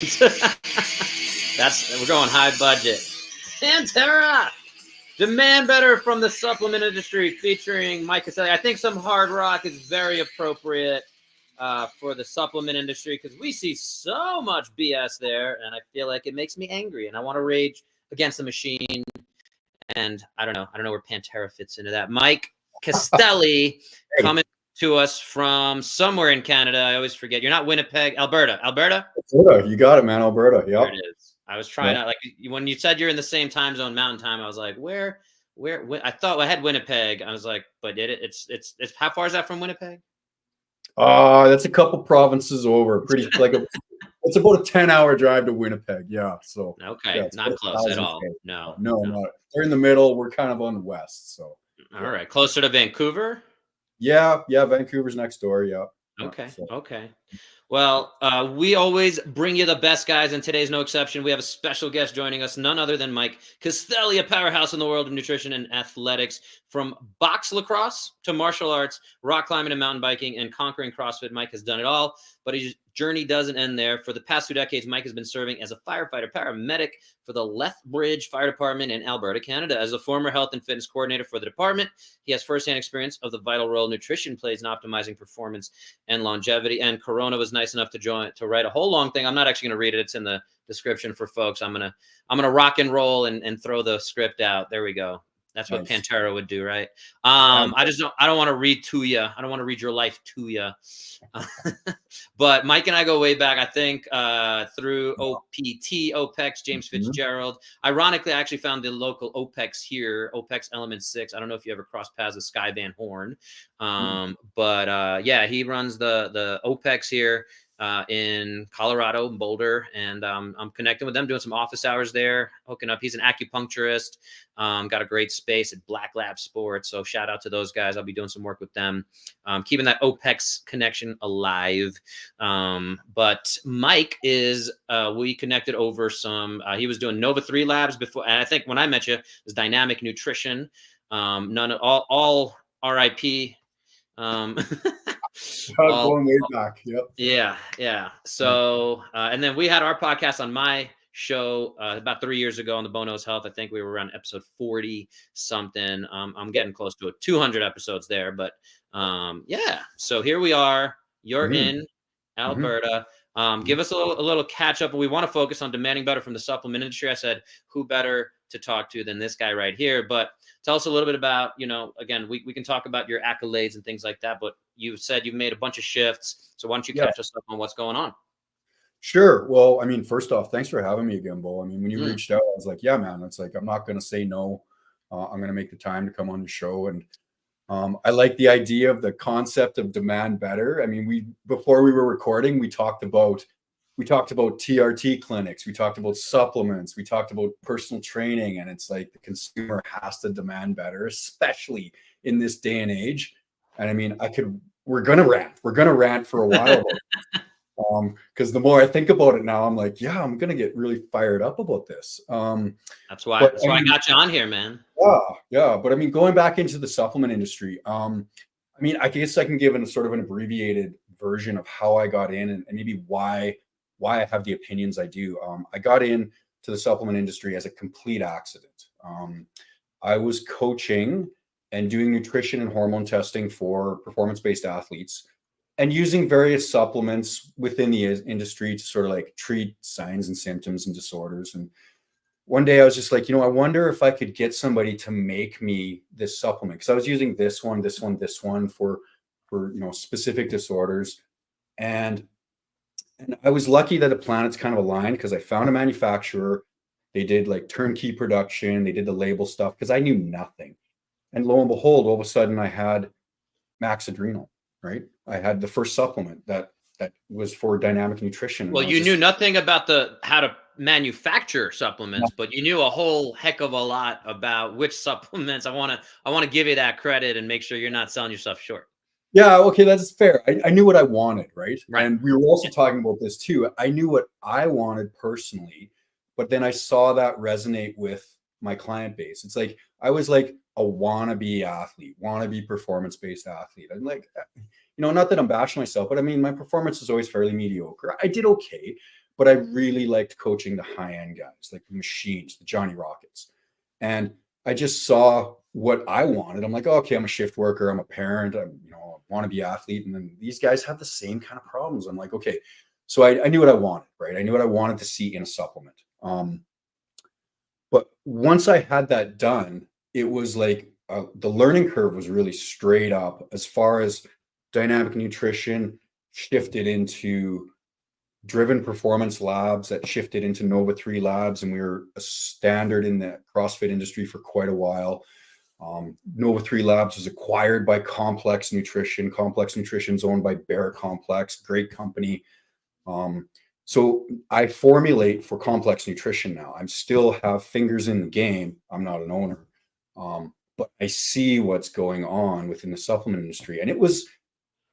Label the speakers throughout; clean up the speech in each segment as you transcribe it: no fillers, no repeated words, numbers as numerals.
Speaker 1: We're going high budget. Pantera, Demand Better from the supplement industry, featuring Mike Kesthely. I think some hard rock is very appropriate for the supplement industry because we see so much BS there, and I feel like it makes me angry, and I want to rage against the machine. And I don't know where Pantera fits into that. Mike Kesthely coming to us from somewhere in Canada. I always forget. You're not Winnipeg, Alberta. Alberta,
Speaker 2: you got it, man. Alberta. Yeah,
Speaker 1: there it is. I was trying to, like, when you said you're in the same time zone, Mountain Time, I was like, where? I thought I had Winnipeg. I was like, but it's how far is that from Winnipeg?
Speaker 2: That's a couple provinces over. Pretty like it's about a 10-hour drive to Winnipeg. Yeah, so
Speaker 1: okay,
Speaker 2: yeah,
Speaker 1: not close at all. No.
Speaker 2: They're in the middle. We're kind of on the west. So
Speaker 1: all right, closer to Vancouver.
Speaker 2: Yeah, Vancouver's next door. Yeah.
Speaker 1: Okay. Okay. Well, we always bring you the best guys, and today's no exception. We have a special guest joining us, none other than Mike Kesthely, a powerhouse in the world of nutrition and athletics. From box lacrosse to martial arts, rock climbing and mountain biking, and conquering CrossFit, Mike has done it all, but his journey doesn't end there. For the past 2 decades, Mike has been serving as a firefighter paramedic for the Lethbridge Fire Department in Alberta, Canada. As a former health and fitness coordinator for the department, he has firsthand experience of the vital role nutrition plays in optimizing performance and longevity. And Corona was nice enough to write a whole long thing. I'm not actually going to read it. It's in the description for folks. I'm gonna rock and roll and throw the script out. There we go. That's what Pantera would do, right? I don't want to read to you. I don't want to read your life to you. But Mike and I go way back, I think, through OPT, OPEX, James Fitzgerald. Ironically, I actually found the local OPEX here, OPEX Element 6. I don't know if you ever crossed paths with Sky Van Horn. But yeah, he runs the OPEX here in Colorado, Boulder, and I'm connecting with them, doing some office hours there, hooking up. He's an acupuncturist, got a great space at Black Lab Sports, so shout out to those guys. I'll be doing some work with them, keeping that OPEX connection alive. But Mike is, we connected over some, he was doing Nova 3 labs before, and I think when I met you, it was Dynamic Nutrition, all RIP.
Speaker 2: Going way back. Yep.
Speaker 1: Yeah. So, and then we had our podcast on my show about 3 years ago on the Bono's Health. I think we were around episode 40 something. I'm getting close to 200 episodes there, but yeah. So here we are. You're in Alberta. Give us a little catch up. We want to focus on demanding better from the supplement industry. I said, who better to talk to than this guy right here? But tell us a little bit about, again, we can talk about your accolades and things like that, but you said you've made a bunch of shifts. So why don't you catch us up on what's going on?
Speaker 2: Sure. Well, I mean, first off, thanks for having me again, Bo. I mean, when you reached out, I was like, yeah, man, it's like, I'm not going to say no. I'm going to make the time to come on the show. And I like the idea of the concept of demand better. I mean, before we were recording, we talked about TRT clinics. We talked about supplements. We talked about personal training. And it's like the consumer has to demand better, especially in this day and age. And I mean, we're going to rant for a while. Because the more I think about it now, I'm like, yeah, I'm going to get really fired up about this.
Speaker 1: That's why I got you on here, man.
Speaker 2: Yeah. But I mean, going back into the supplement industry, I mean, I guess I can give a sort of an abbreviated version of how I got in and maybe why I have the opinions I do. I got into the supplement industry as a complete accident. I was coaching and doing nutrition and hormone testing for performance-based athletes and using various supplements within the industry to sort of like treat signs and symptoms and disorders. And one day I was just like, I wonder if I could get somebody to make me this supplement. Because I was using this one for specific disorders. And I was lucky that the planets kind of aligned because I found a manufacturer. They did like turnkey production. They did the label stuff because I knew nothing. And lo and behold, all of a sudden I had Max Adrenal, right? I had the first supplement that was for dynamic nutrition.
Speaker 1: Well, you knew nothing about how to manufacture supplements, but you knew a whole heck of a lot about which supplements. I want to give you that credit and make sure you're not selling yourself short.
Speaker 2: Yeah, okay, that's fair. I knew what I wanted, right? And we were also talking about this too. I knew what I wanted personally, but then I saw that resonate with my client base. It's like I was like a wannabe performance-based athlete. I'm like, not that I'm bashing myself, but I mean, my performance is always fairly mediocre. I did okay, but I really liked coaching the high-end guys, like the machines, the Johnny Rockets. And I just saw what I wanted. I'm like, oh, okay, I'm a shift worker, I'm a parent, I want to be athlete. And then these guys have the same kind of problems. I'm like, okay. So I knew what I wanted, right? I knew what I wanted to see in a supplement. But once I had that done, it was like the learning curve was really straight up as far as dynamic nutrition shifted into Driven Performance Labs, that shifted into Nova 3 Labs, and we were a standard in the CrossFit industry for quite a while. Nova 3 Labs was acquired by Complex Nutrition. Complex Nutrition is owned by Bear Complex, great company. So I formulate for Complex Nutrition now. I still have fingers in the game. I'm not an owner, but I see what's going on within the supplement industry, and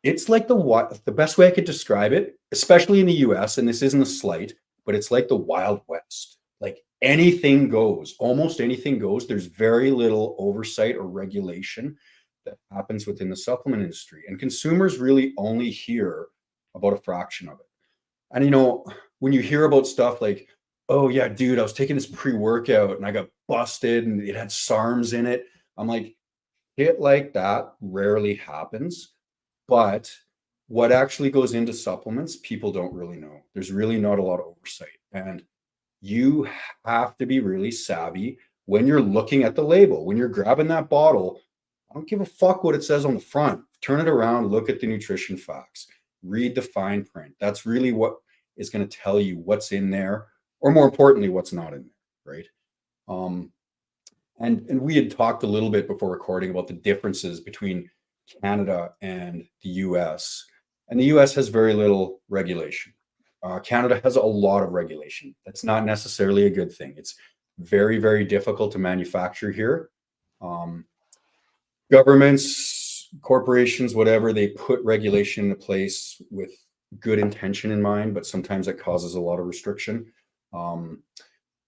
Speaker 2: it's like the best way I could describe it, especially in the US, and this isn't a slight, but it's like the Wild West. Like anything goes, almost anything goes. There's very little oversight or regulation that happens within the supplement industry, and consumers really only hear about a fraction of it. And when you hear about stuff like, oh yeah, dude, I was taking this pre-workout and I got busted and it had SARMs in it. I'm like, shit like that rarely happens. But what actually goes into supplements, people don't really know. There's really not a lot of oversight. And you have to be really savvy when you're looking at the label. When you're grabbing that bottle, I don't give a fuck what it says on the front. Turn it around, look at the nutrition facts, read the fine print. That's really what is going to tell you what's in there, or more importantly, what's not in there, right? And we had talked a little bit before recording about the differences between Canada and the US. And the US has very little regulation. Canada has a lot of regulation. That's not necessarily a good thing. It's very, very difficult to manufacture here. Governments, corporations, whatever, they put regulation into place with good intention in mind, but sometimes it causes a lot of restriction.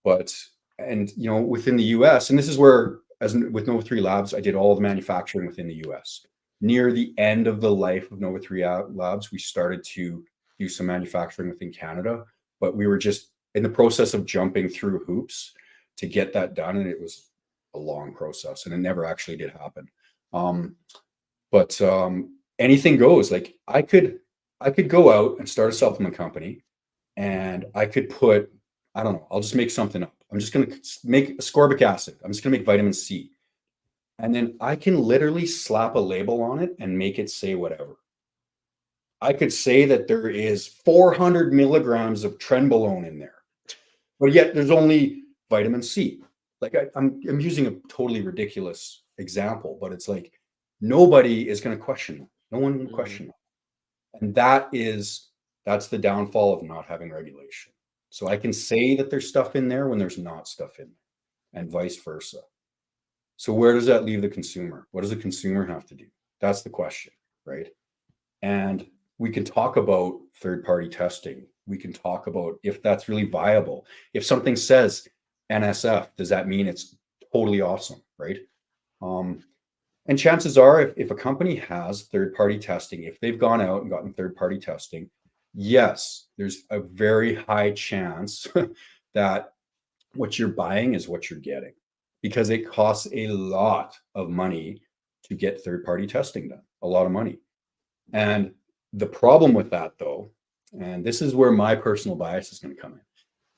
Speaker 2: Within the US, and this is where, as with Nova 3 Labs, I did all the manufacturing within the US. Near the end of the life of Nova 3 Labs, we started to do some manufacturing within Canada, but we were just in the process of jumping through hoops to get that done. And it was a long process and it never actually did happen. But anything goes. Like I could go out and start a supplement company and I could put, I don't know, I'll just make something up. I'm just going to make ascorbic acid. I'm just going to make vitamin C. And then I can literally slap a label on it and make it say whatever. I could say that there is 400 milligrams of trenbolone in there, but yet there's only vitamin C. Like I'm using a totally ridiculous example, but it's like nobody is going to question it. No one will question it. And that's the downfall of not having regulation. So I can say that there's stuff in there when there's not stuff in there, and vice versa. So where does that leave the consumer? What does the consumer have to do? That's the question, right? And we can talk about third-party testing. We can talk about if that's really viable. If something says NSF, does that mean it's totally awesome, right? And chances are, if a company has third-party testing, if they've gone out and gotten third-party testing, yes, there's a very high chance that what you're buying is what you're getting, because it costs a lot of money to get third-party testing done, a lot of money. And the problem with that, though, and this is where my personal bias is going to come in.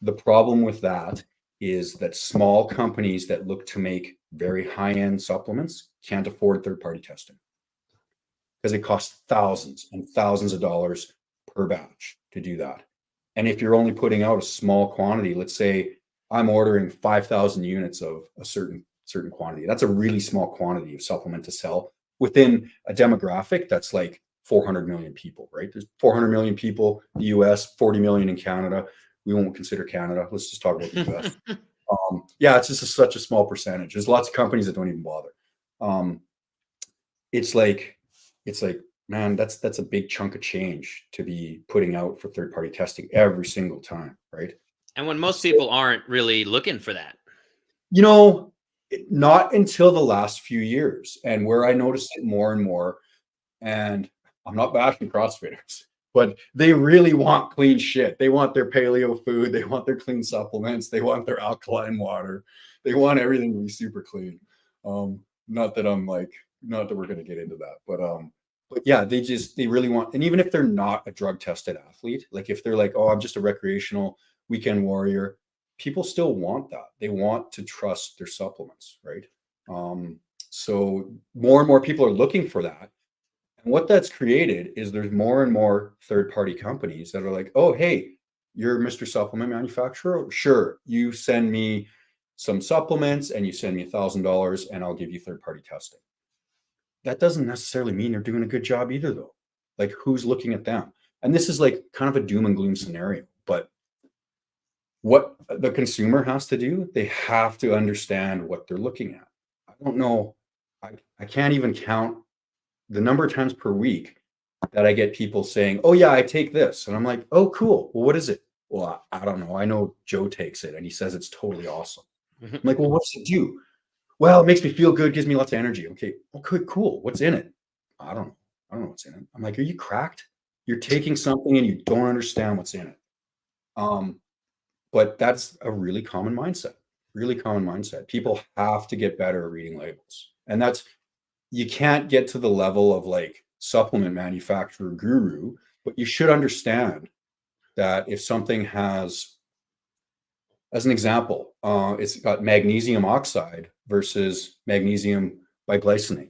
Speaker 2: The problem with that is that small companies that look to make very high-end supplements can't afford third-party testing because it costs thousands and thousands of dollars per batch to do that. And if you're only putting out a small quantity, let's say I'm ordering 5,000 units of a certain quantity. That's a really small quantity of supplement to sell within a demographic that's like 400 million people, right? There's 400 million people in the US, 40 million in Canada. We won't consider Canada. Let's just talk about the US. It's just such a small percentage. There's lots of companies that don't even bother. It's like, man, that's a big chunk of change to be putting out for third-party testing every single time, right?
Speaker 1: And when most people aren't really looking for that.
Speaker 2: Not until the last few years, and where I noticed it more and more, and I'm not bashing CrossFitters, but they really want clean shit. They want their paleo food. They want their clean supplements. They want their alkaline water. They want everything to be super clean. Not that we're going to get into that, but yeah, they really want, and even if they're not a drug tested athlete, like if they're like, oh, I'm just a recreational weekend warrior, people still want that. They want to trust their supplements, right? So more and more people are looking for that. And what that's created is there's more and more third-party companies that are like, oh, hey, you're Mr. Supplement Manufacturer. Sure, you send me some supplements and you send me $1,000 and I'll give you third-party testing. That doesn't necessarily mean they're doing a good job either, though. Like, who's looking at them? And this is like kind of a doom and gloom scenario, but what the consumer has to do, they have to understand what they're looking at. I don't know. I can't even count the number of times per week that I get people saying, oh yeah, I take this. And I'm like, oh, cool. Well, what is it? Well, I don't know. I know Joe takes it and he says it's totally awesome. I'm like, well, what does it do? Well, it makes me feel good, gives me lots of energy. Okay, cool. What's in it? I don't know what's in it. I'm like, are you cracked? You're taking something and you don't understand what's in it. But that's a really common mindset. People have to get better at reading labels. And you can't get to the level of like supplement manufacturer guru, but you should understand that if something has, as an example, it's got magnesium oxide versus magnesium biglycinate.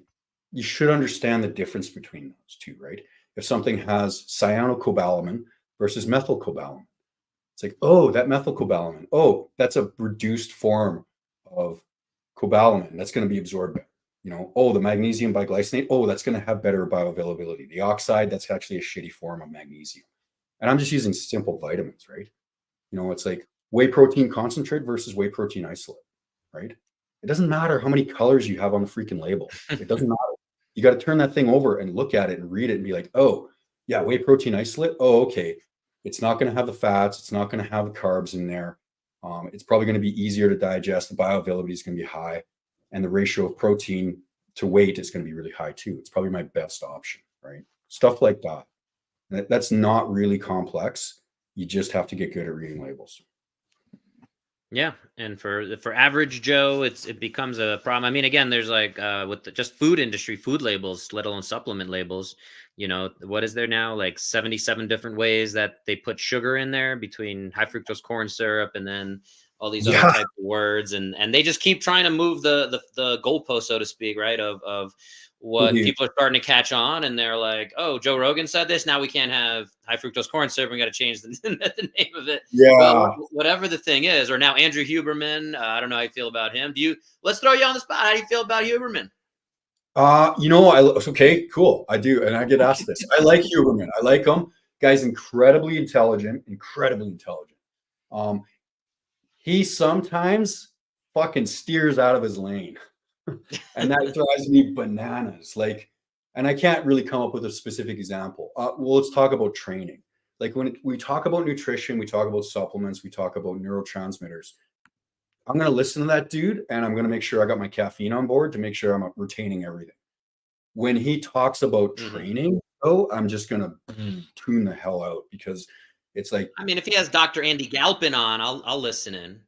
Speaker 2: You should understand the difference between those two, right? If something has cyanocobalamin versus methylcobalamin, it's like, oh, that methylcobalamin, oh, that's a reduced form of cobalamin. That's going to be absorbed better. Oh, the magnesium biglycinate, oh, that's going to have better bioavailability. The oxide, that's actually a shitty form of magnesium. And I'm just using simple vitamins, right? It's like whey protein concentrate versus whey protein isolate, right? It doesn't matter how many colors you have on the freaking label. It doesn't matter. You got to turn that thing over and look at it and read it and be like, oh, yeah, whey protein isolate. Oh, okay. It's not going to have the fats. It's not going to have the carbs in there. It's probably going to be easier to digest. The bioavailability is going to be high. And the ratio of protein to weight is going to be really high too. It's probably my best option, right? Stuff like that. That's not really complex. You just have to get good at reading labels.
Speaker 1: Yeah, and for average Joe, it becomes a problem. I mean, again, there's like with just food industry, food labels, let alone supplement labels. What is there now? Like 77 different ways that they put sugar in there, between high fructose corn syrup and then all these other type of words, and they just keep trying to move the goalpost, so to speak, right? Of what people are starting to catch on, and they're like, oh, Joe Rogan said this, now we can't have high fructose corn syrup, we got to change the name of it.
Speaker 2: Yeah.
Speaker 1: Well, whatever the thing is. Or now Andrew Huberman, I don't know how you feel about him. Let's throw you on the spot. How do you feel about Huberman?
Speaker 2: Okay, cool. I do. And I get asked this. I like Huberman. I like him. Guy's incredibly intelligent. He sometimes fucking steers out of his lane. And that drives me bananas. Like, and I can't really come up with a specific example. Well, let's talk about training. Like when we talk about nutrition, we talk about supplements, we talk about neurotransmitters. I'm going to listen to that dude and I'm going to make sure I got my caffeine on board to make sure I'm retaining everything. When he talks about training, I'm just going to tune the hell out, because it's like,
Speaker 1: I mean, if he has Dr. Andy Galpin on, I'll listen in.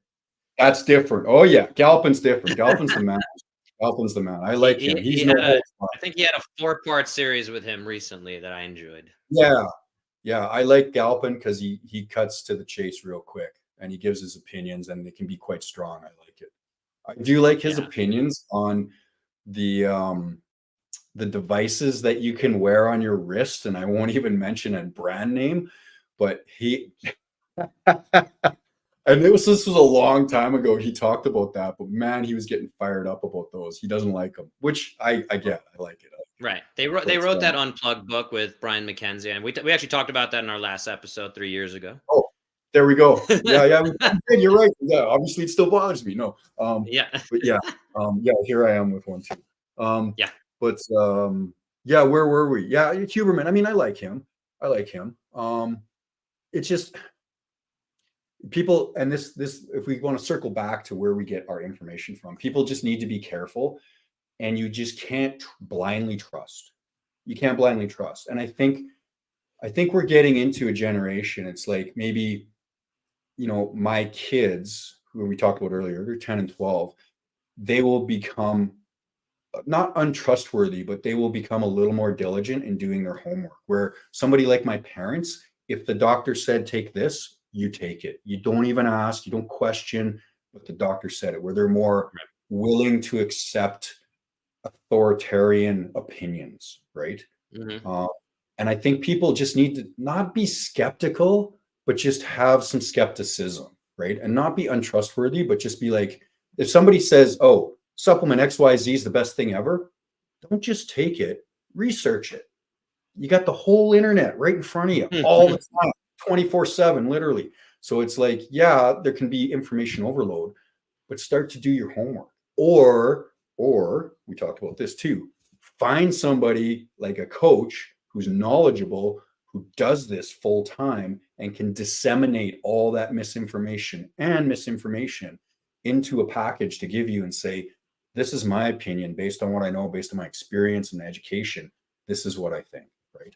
Speaker 2: That's different. Oh yeah. Galpin's different. Galpin's the man. I like him.
Speaker 1: I think he had a 4-part series with him recently that I enjoyed.
Speaker 2: Yeah. I like Galpin because he cuts to the chase real quick and he gives his opinions, and they can be quite strong. I like it. I do like his opinions on the devices that you can wear on your wrist, and I won't even mention a brand name, but he and this was a long time ago. He talked about that, but man, he was getting fired up about those. He doesn't like them, which I get. I like it.
Speaker 1: Right. They wrote that Unplugged book with Brian McKenzie, and we actually talked about that in our last episode 3 years ago.
Speaker 2: Oh, there we go. Yeah, you're right. Yeah, obviously it still bothers me. No. But yeah, here I am with one too. But where were we? Yeah, Huberman. I mean, I like him. It's just people, and this if we want to circle back to where we get our information from, people just need to be careful, and you just can't blindly trust. You can't blindly trust. And I think I think we're getting into a generation. It's like maybe, you know, my kids who we talked about earlier, they're 10 and 12, they will become not untrustworthy, but they will become a little more diligent in doing their homework. Where somebody like my parents, if the doctor said take this, you take it. You don't even ask, you don't question, but the doctor said it. Where they're more willing to accept authoritarian opinions, right?
Speaker 1: Mm-hmm.
Speaker 2: Uh, and I think people just need to not be skeptical, but just have some skepticism, right? And not be untrustworthy, but just be like, if somebody says, oh, supplement XYZ is the best thing ever, don't just take it, research it. You got the whole internet right in front of you all the time, 24/7, literally. So it's like, yeah, there can be information overload, but start to do your homework. Or we talked about this too. Find somebody like a coach who's knowledgeable, who does this full time and can disseminate all that misinformation into a package to give you and say, this is my opinion based on what I know, based on my experience and education. This is what I think, right?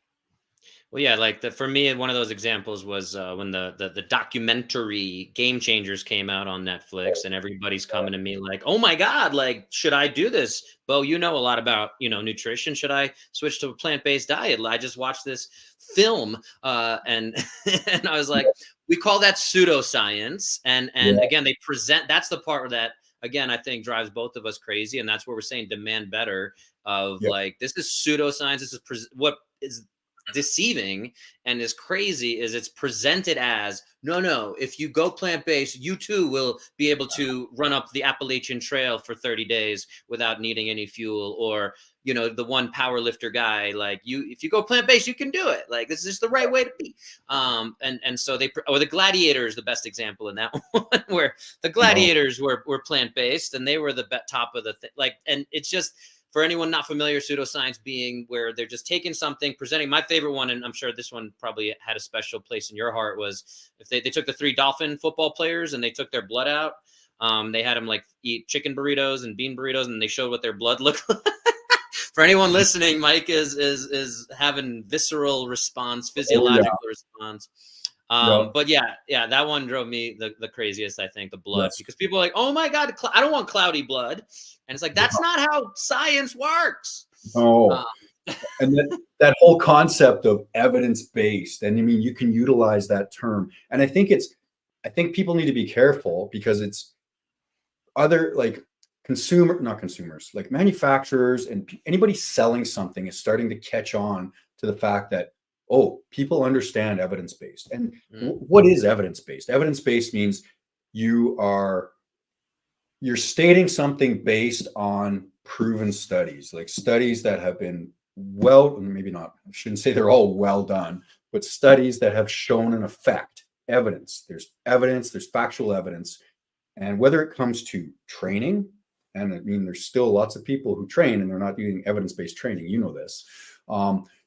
Speaker 1: Well, yeah, like for me, one of those examples was when the documentary Game Changers came out on Netflix, and everybody's coming to me like, "Oh my God, like, should I do this? Bo, you know a lot about nutrition. Should I switch to a plant-based diet? I just watched this film, and and I was like, we call that pseudoscience, and again, they present. That's the part that again I think drives both of us crazy, and that's where we're saying demand better. Of like, this is pseudoscience. This is what is deceiving and is crazy is it's presented as no, if you go plant-based, you too will be able to run up the Appalachian Trail for 30 days without needing any fuel, or the one power lifter guy, like, if you go plant-based, you can do it, like, this is just the right way to be. And so the Gladiator is the best example in that one, where the Gladiators were plant-based and they were the top of the thing, like, and it's just, for anyone not familiar, pseudoscience being where they're just taking something, presenting. My favorite one, and I'm sure this one probably had a special place in your heart, was if they took the 3 Dolphin football players and they took their blood out. They had them like eat chicken burritos and bean burritos, and they showed what their blood looked like. For anyone listening, Mike is having visceral response, physiological response. But yeah, that one drove me the craziest, I think, the blood, because people are like, oh my God, I don't want cloudy blood. And it's like, that's not how science works.
Speaker 2: Oh, and that whole concept of evidence-based, and I mean, you can utilize that term. And I think people need to be careful, because it's other, like, not consumers, like manufacturers and anybody selling something is starting to catch on to the fact that, oh, people understand evidence-based. And what is evidence-based? Evidence-based means you're stating something based on proven studies, like studies that have been maybe not, I shouldn't say they're all well done, but studies that have shown an effect. Evidence, there's factual evidence. And whether it comes to training, and I mean, there's still lots of people who train and they're not doing evidence-based training, this,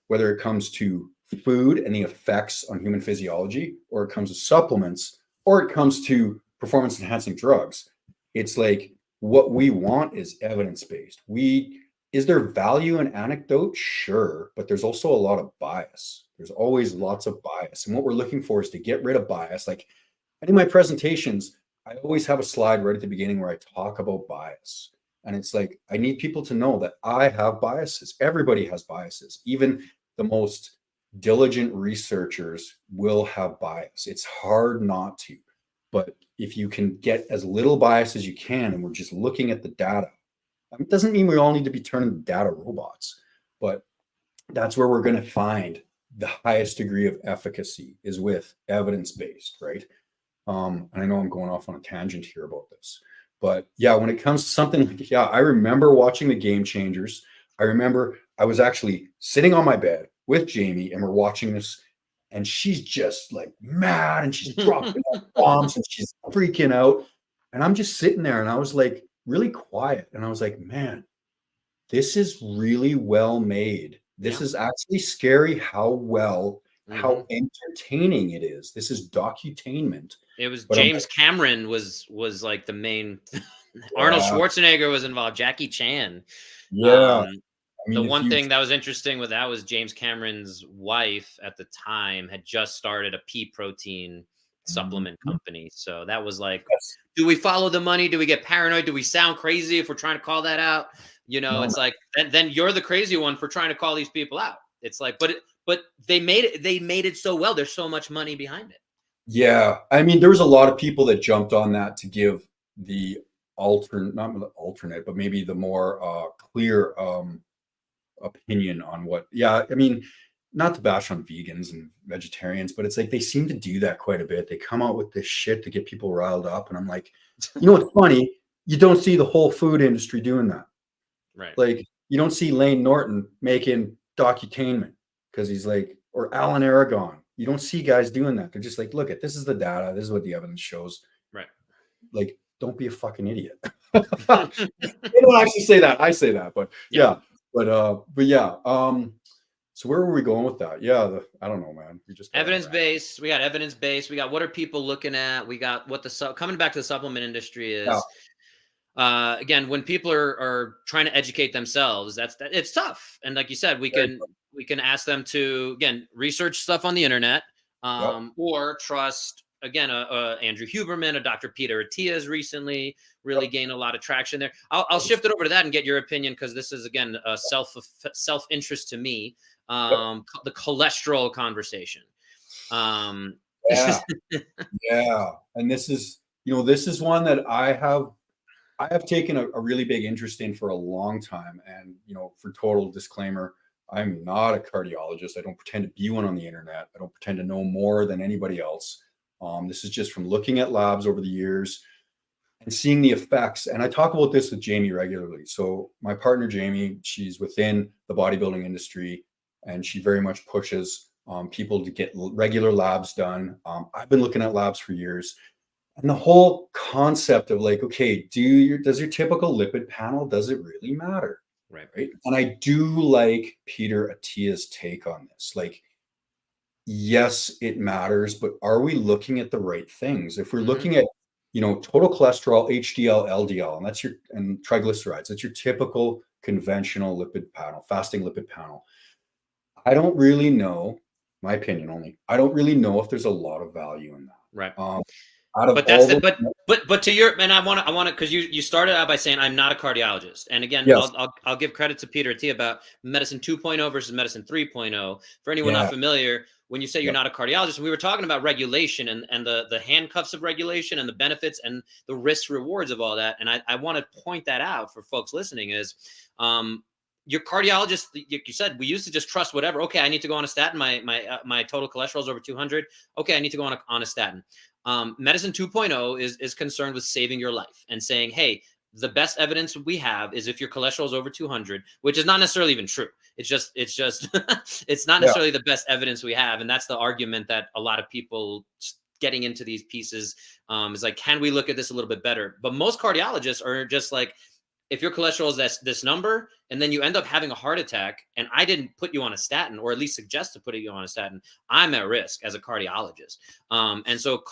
Speaker 2: whether it comes to food and the effects on human physiology, or it comes to supplements, or it comes to performance enhancing drugs. It's like, what we want is evidence-based. Is there value in anecdote? Sure, but there's also a lot of bias. There's always lots of bias. And what we're looking for is to get rid of bias. Like, in my presentations, I always have a slide right at the beginning where I talk about bias. And it's like, I need people to know that I have biases. Everybody has biases. Even the most diligent researchers will have bias. It's hard not to. But if you can get as little bias as you can, and we're just looking at the data, it doesn't mean we all need to be turning data robots, but that's where we're going to find the highest degree of efficacy, is with evidence-based, right? And I know I'm going off on a tangent here about this, but yeah, when it comes to something like, I remember watching the Game Changers. I remember I was actually sitting on my bed with Jamie, and we're watching this, and she's just like mad, and she's dropping bombs, and she's freaking out. And I'm just sitting there, and I was like really quiet. And I was like, man, this is really well made. This is actually scary how entertaining it is. This is docutainment.
Speaker 1: It was James Cameron was like the main. Arnold Schwarzenegger was involved. Jackie Chan.
Speaker 2: Yeah. I mean,
Speaker 1: The
Speaker 2: if
Speaker 1: one
Speaker 2: you,
Speaker 1: thing that was interesting with that was James Cameron's wife at the time had just started a pea protein supplement
Speaker 2: Mhm.
Speaker 1: company. So that was like,
Speaker 2: Yes.
Speaker 1: do we follow the money? Do we get paranoid? Do we sound crazy if we're trying to call that out?
Speaker 2: No,
Speaker 1: It's like then you're the crazy one for trying to call these people out. It's like, but they made it so well. There's so much money behind it.
Speaker 2: yeah, I mean, there was a lot of people that jumped on that to give the not the alternate, but maybe the more clear opinion on what. Yeah, I mean, not to bash on vegans and vegetarians, but it's like they seem to do that quite a bit. They come out with this shit to get people riled up, and I'm like, you know what's funny? You don't see the whole food industry doing that.
Speaker 1: Right.
Speaker 2: Like, you don't see Lane Norton making docutainment because he's like, or Alan Aragon. You don't see guys doing that. They're just like, look at this is the data. This is what the evidence shows.
Speaker 1: Right.
Speaker 2: Like, don't be a fucking idiot. They don't actually say that. I say that, but
Speaker 1: Yeah.
Speaker 2: yeah. But yeah. So where were we going with that? Yeah, I don't know, man. We just got on a
Speaker 1: Evidence
Speaker 2: rant.
Speaker 1: based. We got evidence based. We got what are people looking at? We got what coming back to the supplement industry
Speaker 2: Yeah,
Speaker 1: is. Again, when people are trying to educate themselves, it's tough. And like you said,
Speaker 2: very
Speaker 1: we can ask them to again research stuff on the internet,
Speaker 2: good. Yep.
Speaker 1: or trust again Andrew Huberman, a Dr. Peter Attia's recently really
Speaker 2: Yep.
Speaker 1: gained a lot of traction there. I'll shift it over to that and get your opinion because this is again a self interest to me.
Speaker 2: Yep.
Speaker 1: The cholesterol conversation.
Speaker 2: Yeah. Yeah. And this is, this is one that I have taken a really big interest in for a long time. And, for total disclaimer, I'm not a cardiologist. I don't pretend to be one on the internet. I don't pretend to know more than anybody else. This is just from looking at labs over the years and seeing the effects. And I talk about this with Jamie regularly. So my partner, Jamie, she's within the bodybuilding industry and she very much pushes people to get regular labs done. I've been looking at labs for years. And the whole concept of like, okay, does your typical lipid panel, does it really matter?
Speaker 1: Right.
Speaker 2: Right. And I do like Peter Attia's take on this. Like, yes, it matters, but are we looking at the right things? If we're looking at, total cholesterol, HDL, LDL, and triglycerides, that's your typical conventional lipid panel, fasting lipid panel. I don't really know, my opinion only, I don't really know if there's a lot of value in that.
Speaker 1: Right.
Speaker 2: Out of
Speaker 1: But
Speaker 2: all
Speaker 1: that's the
Speaker 2: the,
Speaker 1: but to your and I want to because you started out by saying I'm not a cardiologist, and again
Speaker 2: yes,
Speaker 1: I'll give credit to Peter T about medicine 2.0 versus medicine 3.0. For anyone not
Speaker 2: yeah,
Speaker 1: familiar, when you say you're
Speaker 2: yep,
Speaker 1: not a cardiologist, we were talking about regulation and the handcuffs of regulation and the benefits and the risks rewards of all that, and I want to point that out for folks listening is. Your cardiologist, like you said, we used to just trust whatever. Okay, I need to go on a statin. My total cholesterol is over 200. Okay, I need to go on a statin. Medicine 2.0 is concerned with saving your life and saying, hey, the best evidence we have is if your cholesterol is over 200, which is not necessarily even true. It's just it's not
Speaker 2: yeah,
Speaker 1: necessarily the best evidence we have, and that's the argument that a lot of people getting into these pieces is like, can we look at this a little bit better? But most cardiologists are just like, if your cholesterol is this number and then you end up having a heart attack and I didn't put you on a statin or at least suggest to put you on a statin, I'm at risk as a cardiologist. And so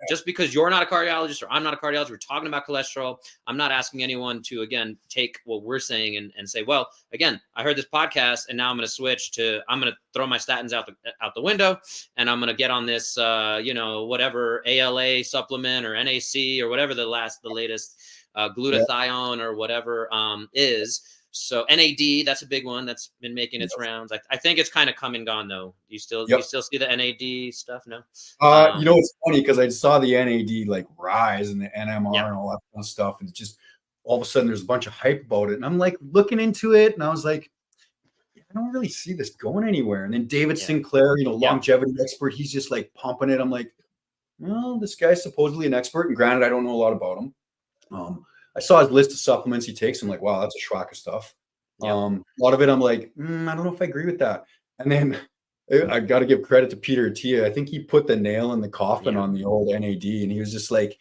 Speaker 1: just because you're not a cardiologist or I'm not a cardiologist, we're talking about cholesterol. I'm not asking anyone to, again, take what we're saying and say, well, again, I heard this podcast and now I'm going to I'm going to throw my statins out the window and I'm going to get on this, whatever ALA supplement or NAC or whatever the latest
Speaker 2: yeah,
Speaker 1: glutathione or whatever is. So NAD, that's a big one that's been making its rounds. I think it's kind of come and gone though. You still
Speaker 2: yep.
Speaker 1: see the NAD stuff? No.
Speaker 2: It's funny because I saw the NAD like rise and the NMR
Speaker 1: Yeah.
Speaker 2: and all that kind of stuff, and it's just all of a sudden there's a bunch of hype about it, and I'm like looking into it, and I was like, I don't really see this going anywhere. And then David
Speaker 1: Yeah.
Speaker 2: Sinclair,
Speaker 1: Yeah.
Speaker 2: longevity expert, he's just like pumping it. I'm like, well, this guy's supposedly an expert, and granted, I don't know a lot about him. I saw his list of supplements he takes. I'm like, wow, that's a schlock of stuff.
Speaker 1: Yep.
Speaker 2: A lot of it, I'm like, I don't know if I agree with that. And then I got to give credit to Peter Attia. I think he put the nail in the coffin on the old NAD, and he was just like,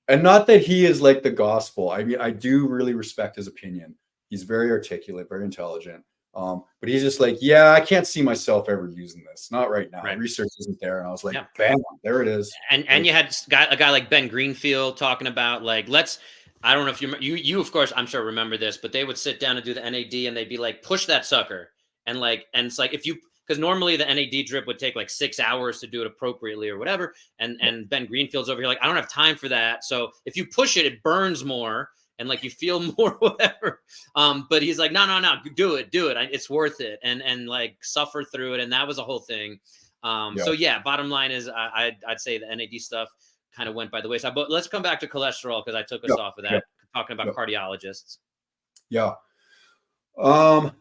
Speaker 2: and not that he is like the gospel. I mean, I do really respect his opinion. He's very articulate, very intelligent. But he's just like, yeah, I can't see myself ever using this. Not right now.
Speaker 1: Right.
Speaker 2: Research isn't there. And I was like,
Speaker 1: Yeah.
Speaker 2: bam, there it is.
Speaker 1: And you had a guy like Ben Greenfield talking about like, I don't know if you of course I'm sure remember this, but they would sit down and do the NAD and they'd be like, push that sucker. And it's like if you, because normally the NAD drip would take like 6 hours to do it appropriately or whatever. And Ben Greenfield's over here like, I don't have time for that. So if you push it, it burns more and like you feel more whatever. But he's like, no, do it. It's worth it. And like suffer through it. And that was a whole thing. So yeah, bottom line is I'd say the NAD stuff kind of went by the wayside. But let's come back to cholesterol because I took us off of that, talking about cardiologists.
Speaker 2: Yeah. And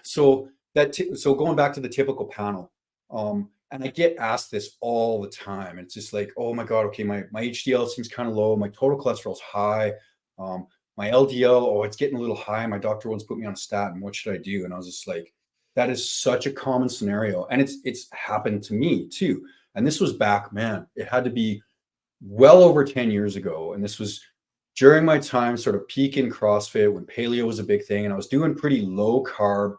Speaker 2: so going back to the typical panel, and I get asked this all the time. It's just like, oh my God, okay, my HDL seems kind of low, my total cholesterol's high, my LDL, oh, it's getting a little high. My doctor wants to put me on a statin. What should I do? And I was just like, that is such a common scenario, and it's happened to me too. And this was back, man, it had to be well over 10 years ago, and this was during my time sort of peak in CrossFit when paleo was a big thing, and I was doing pretty low carb,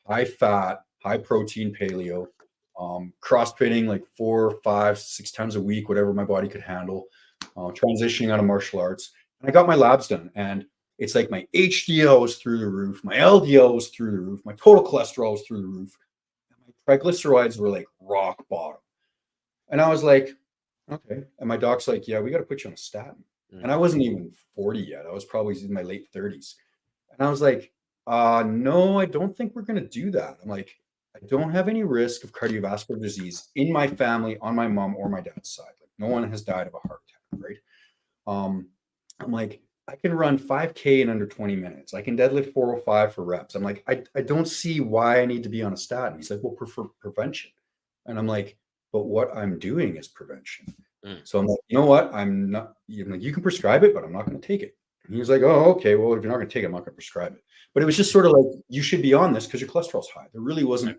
Speaker 2: high fat, high protein paleo, CrossFitting like 4, 5, 6 times a week, whatever my body could handle, transitioning out of martial arts. And I got my labs done, and it's like my HDL was through the roof, my LDL was through the roof, my total cholesterol was through the roof, and my triglycerides were like rock bottom. And I was like, okay. And my doc's like, yeah, we got to put you on a statin. And I wasn't even 40 yet. I was probably in my late 30s. And I was like, no, I don't think we're going to do that. I'm like, I don't have any risk of cardiovascular disease in my family, on my mom or my dad's side. Like, no one has died of a heart attack, right? I'm like, I can run 5K in under 20 minutes. I can deadlift 405 for reps. I'm like, I don't see why I need to be on a statin. He's like, well, prefer prevention. And I'm like, but what I'm doing is prevention. So I'm like, you know what? I'm not, you can prescribe it, but I'm not going to take it. And he was like, oh, okay. Well, if you're not going to take it, I'm not going to prescribe it. But it was just sort of like, you should be on this because your cholesterol's high. There really wasn't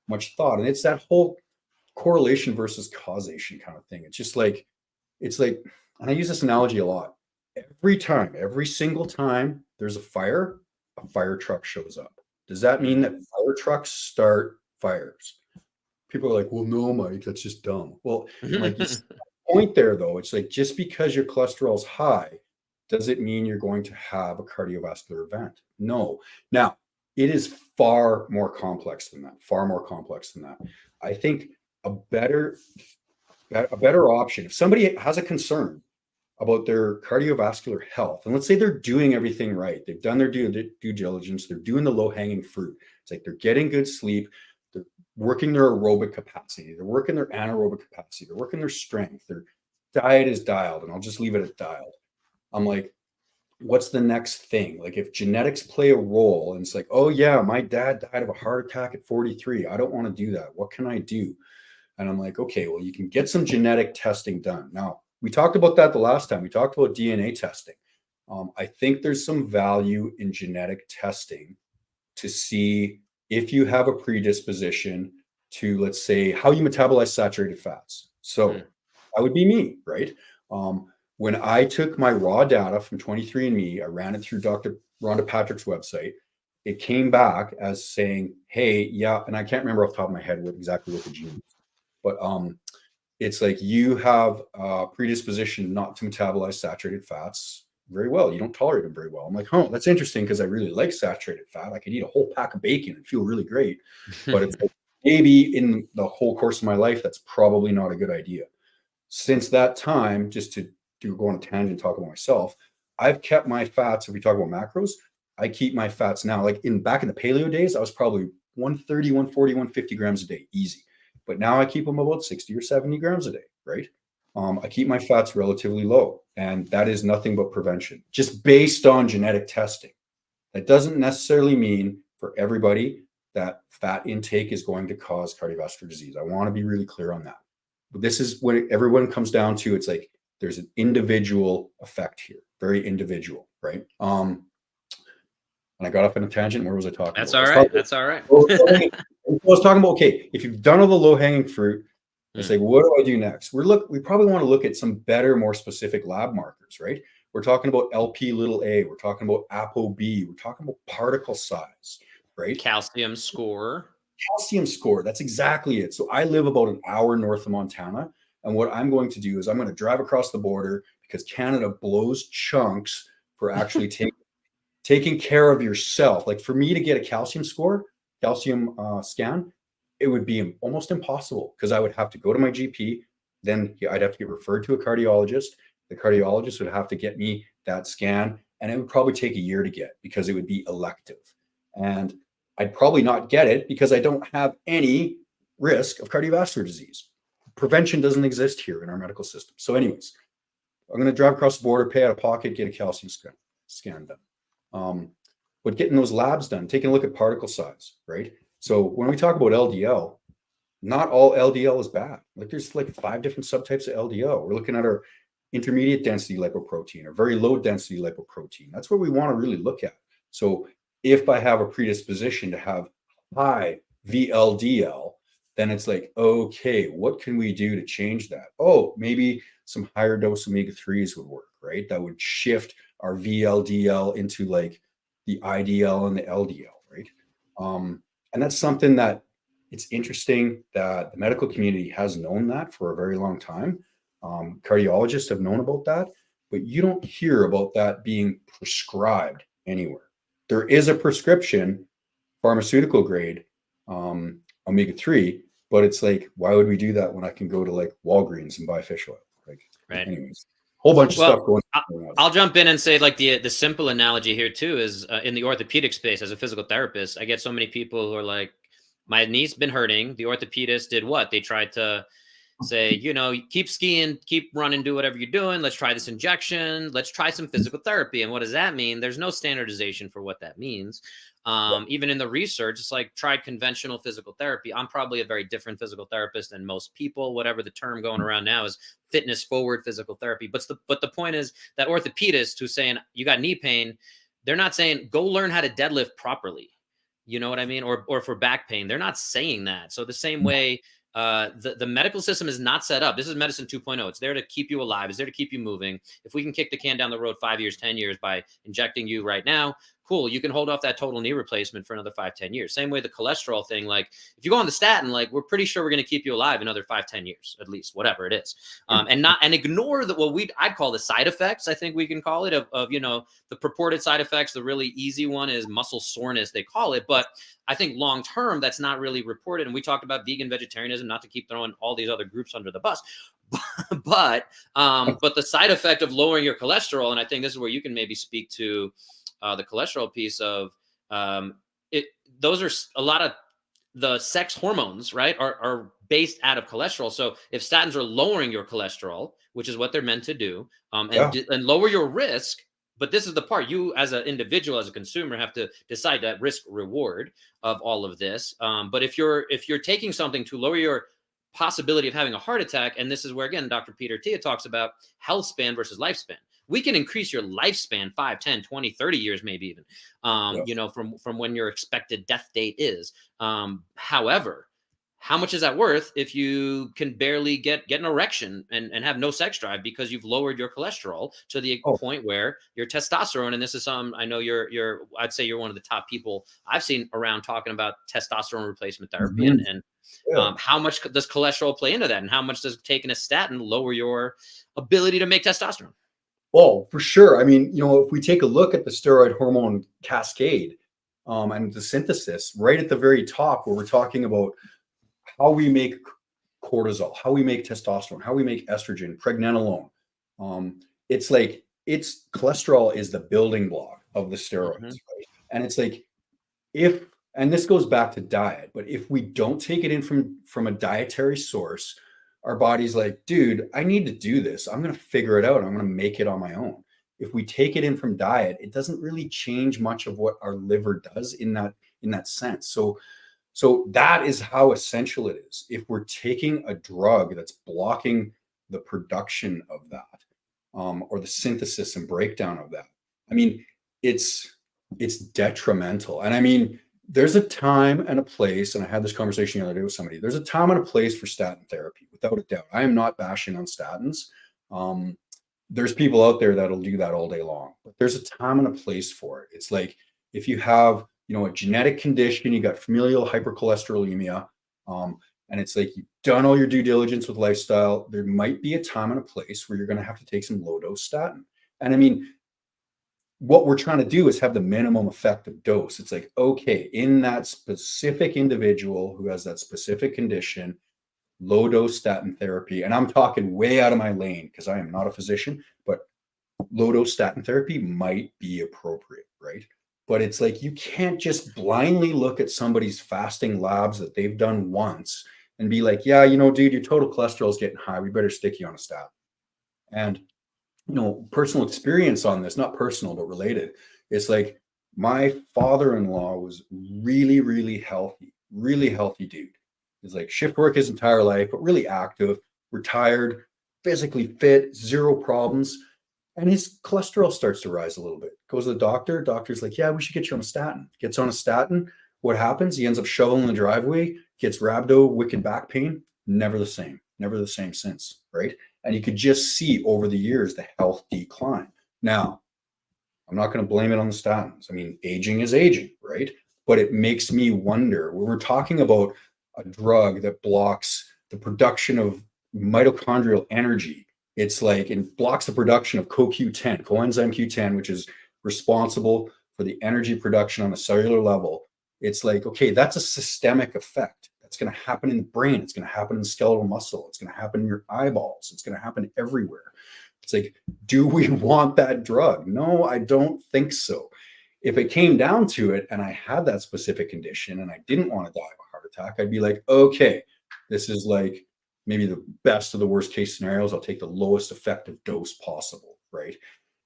Speaker 2: much thought. And it's that whole correlation versus causation kind of thing. It's just like, and I use this analogy a lot. Every single time there's a fire truck shows up. Does that mean that fire trucks start fires? People are like, well, no, Mike, that's just dumb. Well, like, point there though, it's like, just because your cholesterol's high, does it mean you're going to have a cardiovascular event? No. Now, it is far more complex than that. I think a better option, if somebody has a concern about their cardiovascular health, and let's say they're doing everything right, they've done their due diligence, they're doing the low-hanging fruit. It's like they're getting good sleep, they're working their aerobic capacity, they're working their anaerobic capacity, they're working their strength, their diet is dialed, and I'll just leave it at dialed. I'm like, what's the next thing? Like, if genetics play a role, and it's like, oh yeah, my dad died of a heart attack at 43, I don't want to do that. What can I do? And I'm like, okay, well, you can get some genetic testing done. Now, we talked about that the last time. We talked about DNA testing. I think there's some value in genetic testing to see if you have a predisposition to, let's say, how you metabolize saturated fats. So that would be me, right? When I took my raw data from 23andMe, I ran it through Dr. Rhonda Patrick's website. It came back as saying, hey, yeah, and I can't remember off the top of my head exactly what the gene is, but it's like, you have a predisposition not to metabolize saturated fats very well. You don't tolerate them very well. I'm like, oh, that's interesting, because I really like saturated fat. I could eat a whole pack of bacon and feel really great. But it's like, maybe in the whole course of my life, that's probably not a good idea. Since that time, just to go on a tangent and talk about myself, I've kept my fats. If we talk about macros, I keep my fats now. Like back in the paleo days, I was probably 130, 140, 150 grams a day, easy. But now I keep them about 60 or 70 grams a day, right? I keep my fats relatively low, and that is nothing but prevention, just based on genetic testing. That doesn't necessarily mean for everybody that fat intake is going to cause cardiovascular disease. I want to be really clear on that. But this is what everyone comes down to. It's like, there's an individual effect here, very individual, right? And I got off on a tangent. Where was I talking
Speaker 1: That's
Speaker 2: about?
Speaker 1: All right. That's all right.
Speaker 2: I was talking about, okay, if you've done all the low-hanging fruit, it's like, what do I do next? We probably want to look at some better, more specific lab markers, right? We're talking about LP little a, we're talking about ApoB, we're talking about particle size, right?
Speaker 1: Calcium score.
Speaker 2: That's exactly it. So I live about an hour north of Montana. And what I'm going to do is I'm going to drive across the border, because Canada blows chunks for actually taking care of yourself. Like for me to get a calcium scan, it would be almost impossible, because I would have to go to my GP. Then I'd have to get referred to a cardiologist. The cardiologist would have to get me that scan, and it would probably take a year to get, because it would be elective. And I'd probably not get it because I don't have any risk of cardiovascular disease. Prevention doesn't exist here in our medical system. So anyways, I'm going to drive across the border, pay out of pocket, get a calcium scan done. But getting those labs done, taking a look at particle size, right? So when we talk about LDL, not all LDL is bad. Like there's like 5 different subtypes of LDL. We're looking at our intermediate density lipoprotein or very low density lipoprotein. That's what we want to really look at. So if I have a predisposition to have high VLDL, then it's like, okay, what can we do to change that? Oh, maybe some higher dose omega-3s would work, right? That would shift our VLDL into like the IDL and the LDL, right? And that's something that it's interesting that the medical community has known that for a very long time. Cardiologists have known about that, but you don't hear about that being prescribed anywhere. There is a prescription, pharmaceutical grade omega-3, but it's like, why would we do that when I can go to like Walgreens and buy fish oil? Like,
Speaker 1: right.
Speaker 2: Anyways, whole bunch of stuff going on.
Speaker 1: I'll jump in and say, like, the simple analogy here too is in the orthopedic space. As a physical therapist, I get so many people who are like, my knee's been hurting. The orthopedist did what? They tried to say, you know, keep skiing, keep running, do whatever you're doing. Let's try this injection. Let's try some physical therapy. And what does that mean? There's no standardization for what that means. Even in the research, it's like, tried conventional physical therapy. I'm probably a very different physical therapist than most people. Whatever the term going around now is, fitness forward physical therapy. But the point is that orthopedist who's saying you got knee pain, they're not saying go learn how to deadlift properly. You know what I mean? Or for back pain, they're not saying that. So the same way, the medical system is not set up. This is medicine 2.0. It's there to keep you alive. It's there to keep you moving. If we can kick the can down the road 5 years, 10 years by injecting you right now, cool. You can hold off that total knee replacement for another 5, 10 years. Same way the cholesterol thing, like if you go on the statin, like we're pretty sure we're going to keep you alive another 5, 10 years, at least, whatever it is. And ignore I'd call the side effects. I think we can call it of, you know, the purported side effects. The really easy one is muscle soreness, they call it. But I think long-term, that's not really reported. And we talked about vegan vegetarianism, not to keep throwing all these other groups under the bus, but the side effect of lowering your cholesterol. And I think this is where you can maybe speak to the cholesterol piece of those are a lot of the sex hormones, right, are based out of cholesterol. So if statins are lowering your cholesterol, which is what they're meant to do, and lower your risk, but this is the part you as an individual, as a consumer, have to decide that risk reward of all of this. But if you're taking something to lower your possibility of having a heart attack, and this is where, again, Dr. Peter Tia talks about health span versus lifespan. We can increase your lifespan 5, 10, 20, 30 years, maybe even, you know, from when your expected death date is. However, how much is that worth if you can barely get an erection and have no sex drive because you've lowered your cholesterol to the point where your testosterone, and this is I know I'd say you're one of the top people I've seen around talking about testosterone replacement therapy and how much does cholesterol play into that, and how much does taking a statin lower your ability to make testosterone?
Speaker 2: Oh, for sure. I mean, you know, if we take a look at the steroid hormone cascade and the synthesis right at the very top, where we're talking about how we make cortisol, how we make testosterone, how we make estrogen, pregnenolone. It's like cholesterol is the building block of the steroids, right? And it's like and this goes back to diet, but if we don't take it in from a dietary source, our body's like, dude, I need to do this. I'm going to figure it out. I'm going to make it on my own. If we take it in from diet, it doesn't really change much of what our liver does in that sense. So that is how essential it is. If we're taking a drug that's blocking the production of that, or the synthesis and breakdown of that, I mean, it's detrimental. And I mean, there's a time and a place, and I had this conversation the other day with somebody. There's a time and a place for statin therapy, without a doubt. I am not bashing on statins. There's people out there that'll do that all day long, but there's a time and a place for it. It's like if you have, you know, a genetic condition, you got familial hypercholesterolemia, And it's like, you've done all your due diligence with lifestyle. There might be a time and a place where you're going to have to take some low dose statin. And I mean, what we're trying to do is have the minimum effective dose. It's like, okay, in that specific individual who has that specific condition, low dose statin therapy, and I'm talking way out of my lane because I am not a physician, but low dose statin therapy might be appropriate, right? But it's like, you can't just blindly look at somebody's fasting labs that they've done once and be like, yeah, dude, your total cholesterol is getting high. We better stick you on a statin. And personal experience on this, not personal, but related. It's like, my father-in-law was really, really healthy dude. He's like shift work his entire life, but really active, retired, physically fit, zero problems. And his cholesterol starts to rise a little bit. Goes to the doctor. Doctor's like, yeah, we should get you on a statin. Gets on a statin. What happens? He ends up shoveling the driveway, gets rhabdo, wicked back pain. Never the same since, right? And you could just see over the years the health decline. Now, I'm not going to blame it on the statins. I mean, aging is aging, right? But it makes me wonder, when we're talking about a drug that blocks the production of mitochondrial energy, it's like, it blocks the production of CoQ10, coenzyme Q10, which is responsible for the energy production on a cellular level. It's like, okay, that's a systemic effect. That's going to happen in the brain. It's going to happen in the skeletal muscle. It's going to happen in your eyeballs. It's going to happen everywhere. It's like, do we want that drug? No, I don't think so. If it came down to it and I had that specific condition and I didn't want to die of a heart attack, I'd be like, okay, this is like maybe the best of the worst case scenarios. I'll take the lowest effective dose possible, right?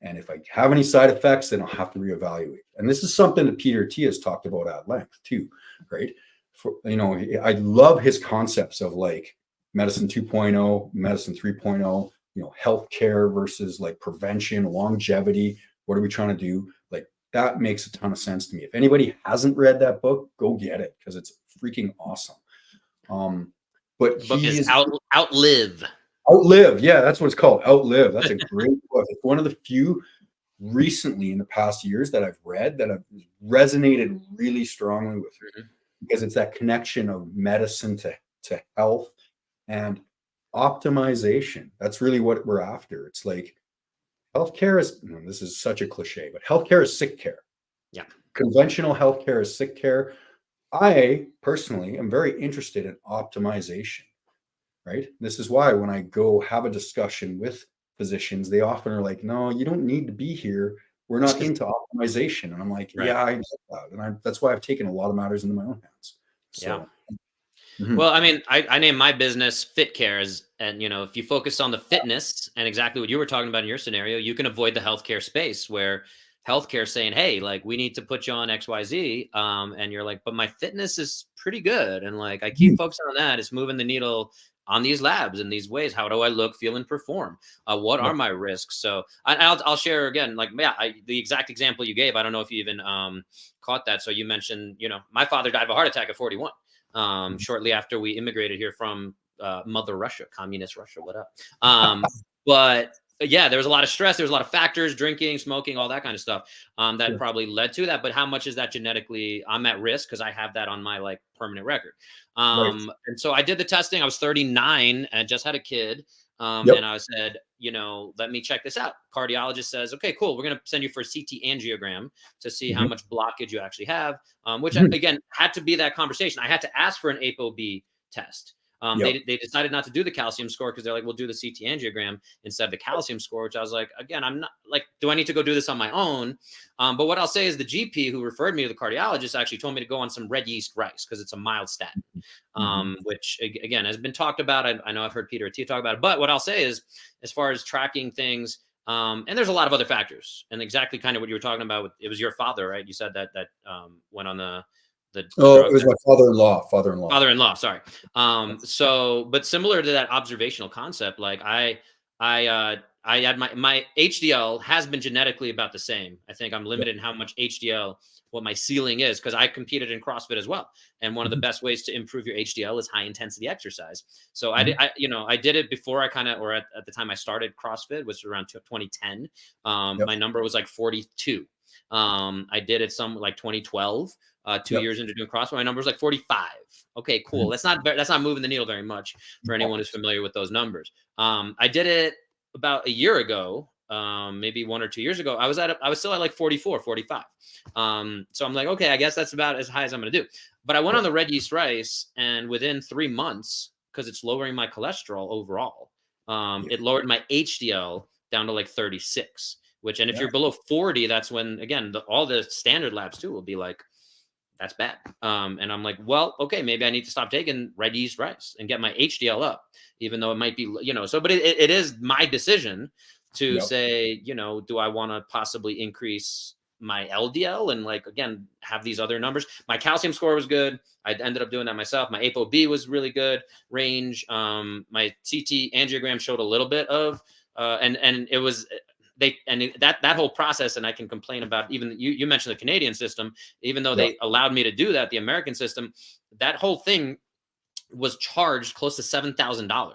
Speaker 2: And if I have any side effects, then I'll have to reevaluate. And this is something that Peter T has talked about at length too, right? I love his concepts of like medicine 2.0, medicine 3.0, healthcare versus like prevention, longevity. What are we trying to do? Like, that makes a ton of sense to me. If anybody hasn't read that book, go get it because it's freaking awesome. But
Speaker 1: The book is Outlive.
Speaker 2: Outlive. Yeah, that's what it's called. Outlive. That's a great book. It's one of the few recently in the past years that I've read that have resonated really strongly with me, because it's that connection of medicine to health and optimization. That's really what we're after. It's like, healthcare is, this is such a cliche, but healthcare is sick care.
Speaker 1: Yeah.
Speaker 2: Conventional healthcare is sick care. I personally am very interested in optimization, right? This is why when I go have a discussion with physicians, they often are like, no, you don't need to be here. We're not into optimization. And I'm like, right. Yeah, I get that. And that's why I've taken a lot of matters into my own hands. So,
Speaker 1: yeah. Well, I mean, I named my business Fit Care, and if you focus on the fitness and exactly what you were talking about in your scenario, you can avoid the healthcare space where healthcare saying, hey, like, we need to put you on XYZ. And you're like, but my fitness is pretty good. And like, I keep focusing on that. It's moving the needle on these labs in these ways. How do I look, feel, and perform? What are my risks? So I'll share again, like, the exact example you gave. I don't know if you even caught that. So you mentioned, my father died of a heart attack at 41, shortly after we immigrated here from Mother Russia, communist Russia. What up? But yeah, there was a lot of stress. There was a lot of factors, drinking, smoking, all that kind of stuff that probably led to that. But how much is that genetically? I'm at risk because I have that on my like permanent record. And so I did the testing. I was 39 and just had a kid. And I said, let me check this out. Cardiologist says, okay, cool. We're going to send you for a CT angiogram to see how much blockage you actually have, which again, had to be that conversation. I had to ask for an ApoB test. They decided not to do the calcium score because they're like, we'll do the CT angiogram instead of the calcium score, which I was like, again, I'm not like, do I need to go do this on my own? But what I'll say is the GP who referred me to the cardiologist actually told me to go on some red yeast rice because it's a mild statin, which again has been talked about. I know I've heard Peter T talk about it, but what I'll say is, as far as tracking things, and there's a lot of other factors, and exactly kind of what you were talking about. It was your father, right? You said that went on the it
Speaker 2: was my father-in-law.
Speaker 1: Sorry. So, but similar to that observational concept, like I I had my HDL has been genetically about the same. I think I'm limited in how much HDL, what my ceiling is, because I competed in CrossFit as well. And one of the best ways to improve your HDL is high intensity exercise. So I did it before or at the time I started CrossFit, was around 2010. My number was like 42. I did it some like 2012, 2 years into doing CrossFit. My number was like 45. Okay, cool. That's not moving the needle very much for anyone who's familiar with those numbers. I did it about a year ago, maybe 1 or 2 years ago. I was still at like 44, 45. So I'm like, okay, I guess that's about as high as I'm going to do. But I went on the red yeast rice, and within 3 months, because it's lowering my cholesterol overall, it lowered my HDL down to like 36, and if you're below 40, that's when, again, all the standard labs too will be like, that's bad. And I'm like, well, okay, maybe I need to stop taking red yeast rice and get my HDL up, even though it might be, but it is my decision to say, do I want to possibly increase my LDL and, like, again, have these other numbers. My calcium score was good. I ended up doing that myself. My ApoB was really good range. My CT angiogram showed a little bit of, and it was, that whole process, and I can complain about, even you mentioned the Canadian system, even though they allowed me to do that, the American system, that whole thing was charged close to $7,000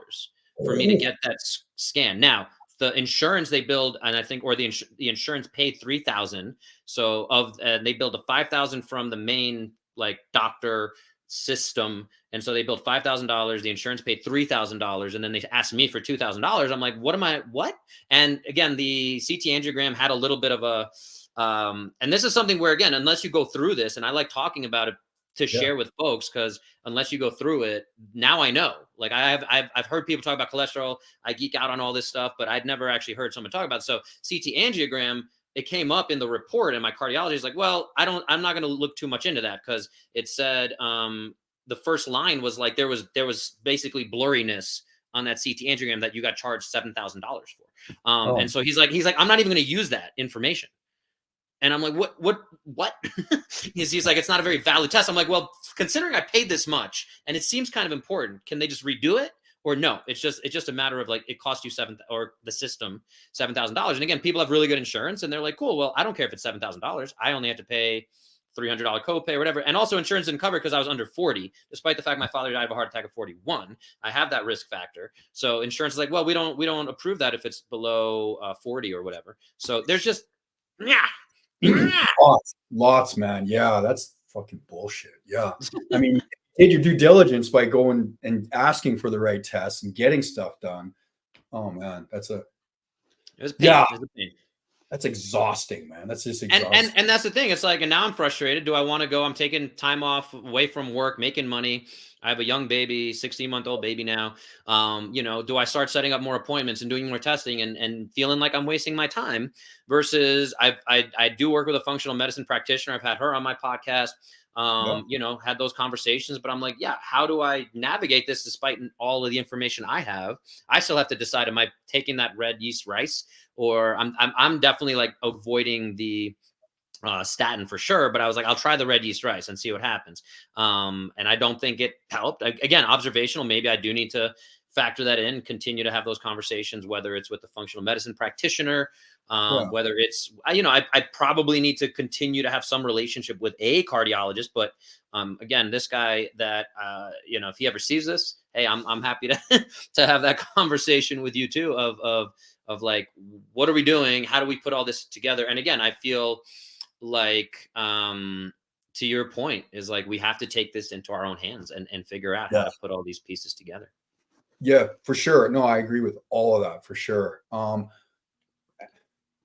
Speaker 1: for me to get that scan. Now, the insurance they billed, and I think, or the insurance paid $3,000. So they billed a $5,000 from the main, like, doctor system, and so they billed $5,000. The insurance paid $3,000, and then they asked me for $2,000. I'm like, what? And again, the CT angiogram had a little bit of a, and this is something where, again, unless you go through this, and I like talking about it to share with folks, because unless you go through it, now I know. Like, I've heard people talk about cholesterol. I geek out on all this stuff, but I'd never actually heard someone talk about it. So CT angiogram, it came up in the report, and my cardiologist is like, well, I'm not going to look too much into that, because it said, the first line was like, there was basically blurriness on that CT angiogram that you got charged $7,000 for. And so he's like, I'm not even going to use that information. And I'm like, what? He's like, it's not a very valid test. I'm like, well, considering I paid this much and it seems kind of important, can they just redo it? Or no, it's just a matter of, like, it cost you the system $7,000. And again, people have really good insurance, and they're like, cool, well, I don't care if it's $7,000. I only have to pay $300 copay or whatever. And also, insurance didn't cover because I was under 40, despite the fact my father died of a heart attack at 41. I have that risk factor. So insurance is like, well, we don't approve that if it's below 40 or whatever. So there's just,
Speaker 2: lots, man. Yeah, that's fucking bullshit. Yeah. I mean, did your due diligence by going and asking for the right tests and getting stuff done. Oh man, it was a pain. That's exhausting, man. That's just exhausting.
Speaker 1: And that's the thing. It's like, and now I'm frustrated. Do I want to go? I'm taking time off away from work, making money. I have a young baby, 16-month-old baby now. Do I start setting up more appointments and doing more testing and feeling like I'm wasting my time, versus I do work with a functional medicine practitioner. I've had her on my podcast. Had those conversations, but I'm like, how do I navigate this despite all of the information I have? I still have to decide, am I taking that red yeast rice, or I'm definitely, like, avoiding the statin for sure, but I was like, I'll try the red yeast rice and see what happens. And I don't think it helped. Again, observational, maybe I do need to factor that in, continue to have those conversations, whether it's with the functional medicine practitioner, whether it's, I probably need to continue to have some relationship with a cardiologist. But again, this guy that, if he ever sees this, hey, I'm happy to have that conversation with you too, of like, what are we doing? How do we put all this together? And again, I feel like, to your point, is like, we have to take this into our own hands and figure out how to put all these pieces together.
Speaker 2: Yeah, for sure. No, I agree with all of that for sure. And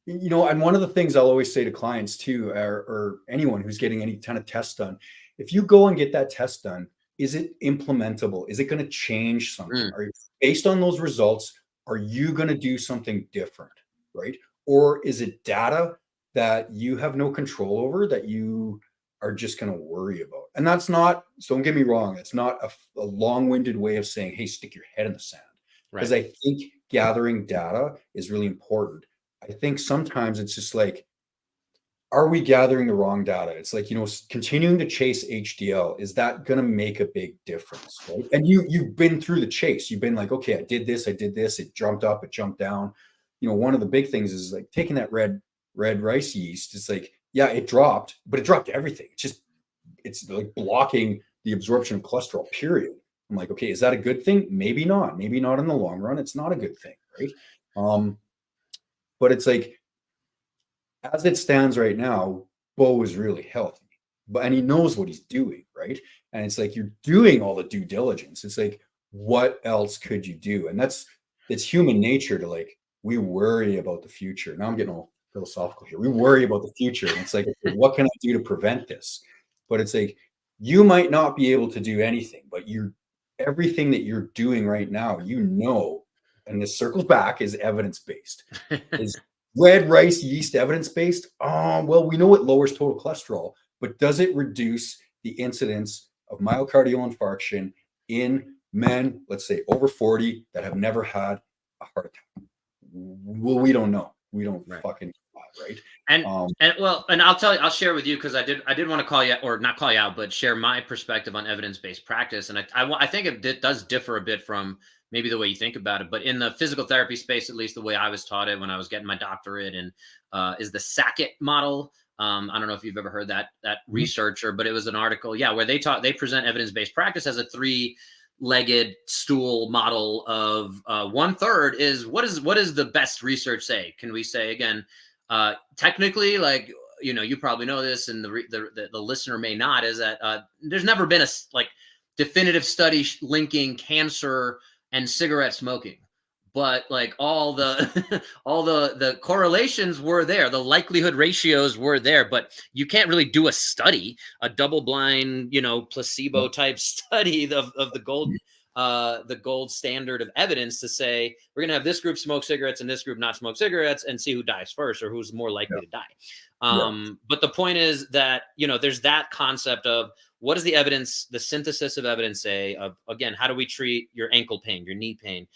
Speaker 2: one of the things I'll always say to clients too, or anyone who's getting any kind of test done, if you go and get that test done, is it implementable? Is it going to change something? Are you, based on those results, are you going to do something different, right? Or is it data that you have no control over that you are just going to worry about? And that's not, so don't get me wrong, it's not a long-winded way of saying, hey, stick your head in the sand. Because I think gathering data is really important. I think sometimes it's just like, are we gathering the wrong data? It's like, continuing to chase HDL, is that going to make a big difference? Right? And you've been through the chase. You've been like, okay, I did this, it jumped up, it jumped down. one of the big things is like taking that red rice yeast. It's like, yeah, it dropped, but it dropped everything. It's like blocking the absorption of cholesterol, period. I'm like, okay, is that a good thing? Maybe not. Maybe not in the long run. It's not a good thing, right? But it's like, as it stands right now, Bo is really healthy, and he knows what he's doing, right? And it's like, you're doing all the due diligence. It's like, what else could you do? And it's human nature to like, we worry about the future. Now I'm getting all philosophical here. We worry about the future. And it's like, what can I do to prevent this? But it's like, you might not be able to do anything, but everything that you're doing right now, and this circles back, is evidence-based. Is red rice yeast evidence-based? Well, we know it lowers total cholesterol, but does it reduce the incidence of myocardial infarction in men, let's say over 40, that have never had a heart attack? Well, we don't know. We don't fucking know, right?
Speaker 1: And I'll share with you, because I did want to call you, or not call you out, but share my perspective on evidence-based practice. And I think it does differ a bit from maybe the way you think about it, but in the physical therapy space, at least the way I was taught it when I was getting my doctorate, and is the Sackett model. I don't know if you've ever heard that researcher, but it was an article, where they present evidence-based practice as a three-legged stool model of 1/3 is what does the best research say? Can we say, again, technically, like, you probably know this, and the listener may not, is that there's never been a definitive study linking cancer and cigarette smoking, but like all the all the correlations were there, the likelihood ratios were there, but you can't really do a double-blind, placebo type study of the gold standard of evidence to say we're going to have this group smoke cigarettes and this group not smoke cigarettes and see who dies first or who's more likely to die. But the point is that, there's that concept of what does the evidence, the synthesis of evidence say of, again, how do we treat your ankle pain, your knee pain,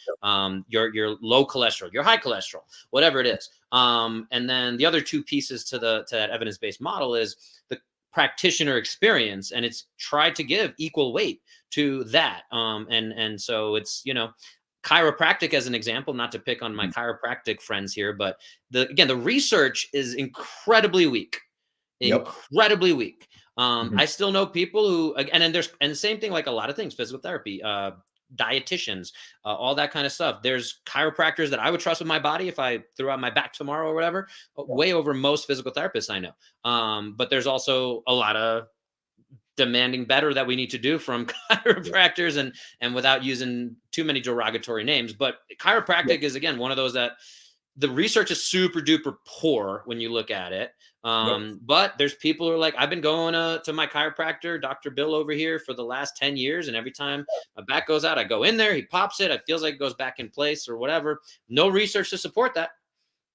Speaker 1: your low cholesterol, your high cholesterol, whatever it is. And then the other two pieces to that evidence-based model is the practitioner experience, and it's tried to give equal weight to that. And so it's, chiropractic as an example, not to pick on my chiropractic friends here, but the research is incredibly weak, incredibly weak. I still know people who, and the same thing, like a lot of things, physical therapy, dietitians, all that kind of stuff. There's chiropractors that I would trust with my body if I threw out my back tomorrow or whatever, way over most physical therapists I know. But there's also a lot of demanding better that we need to do from chiropractors, and without using too many derogatory names. But chiropractic is, again, one of those that the research is super duper poor when you look at it. But there's people who are like, I've been going to my chiropractor, Dr. Bill over here, for the last 10 years. And every time my back goes out, I go in there, he pops it. It feels like it goes back in place or whatever. No research to support that,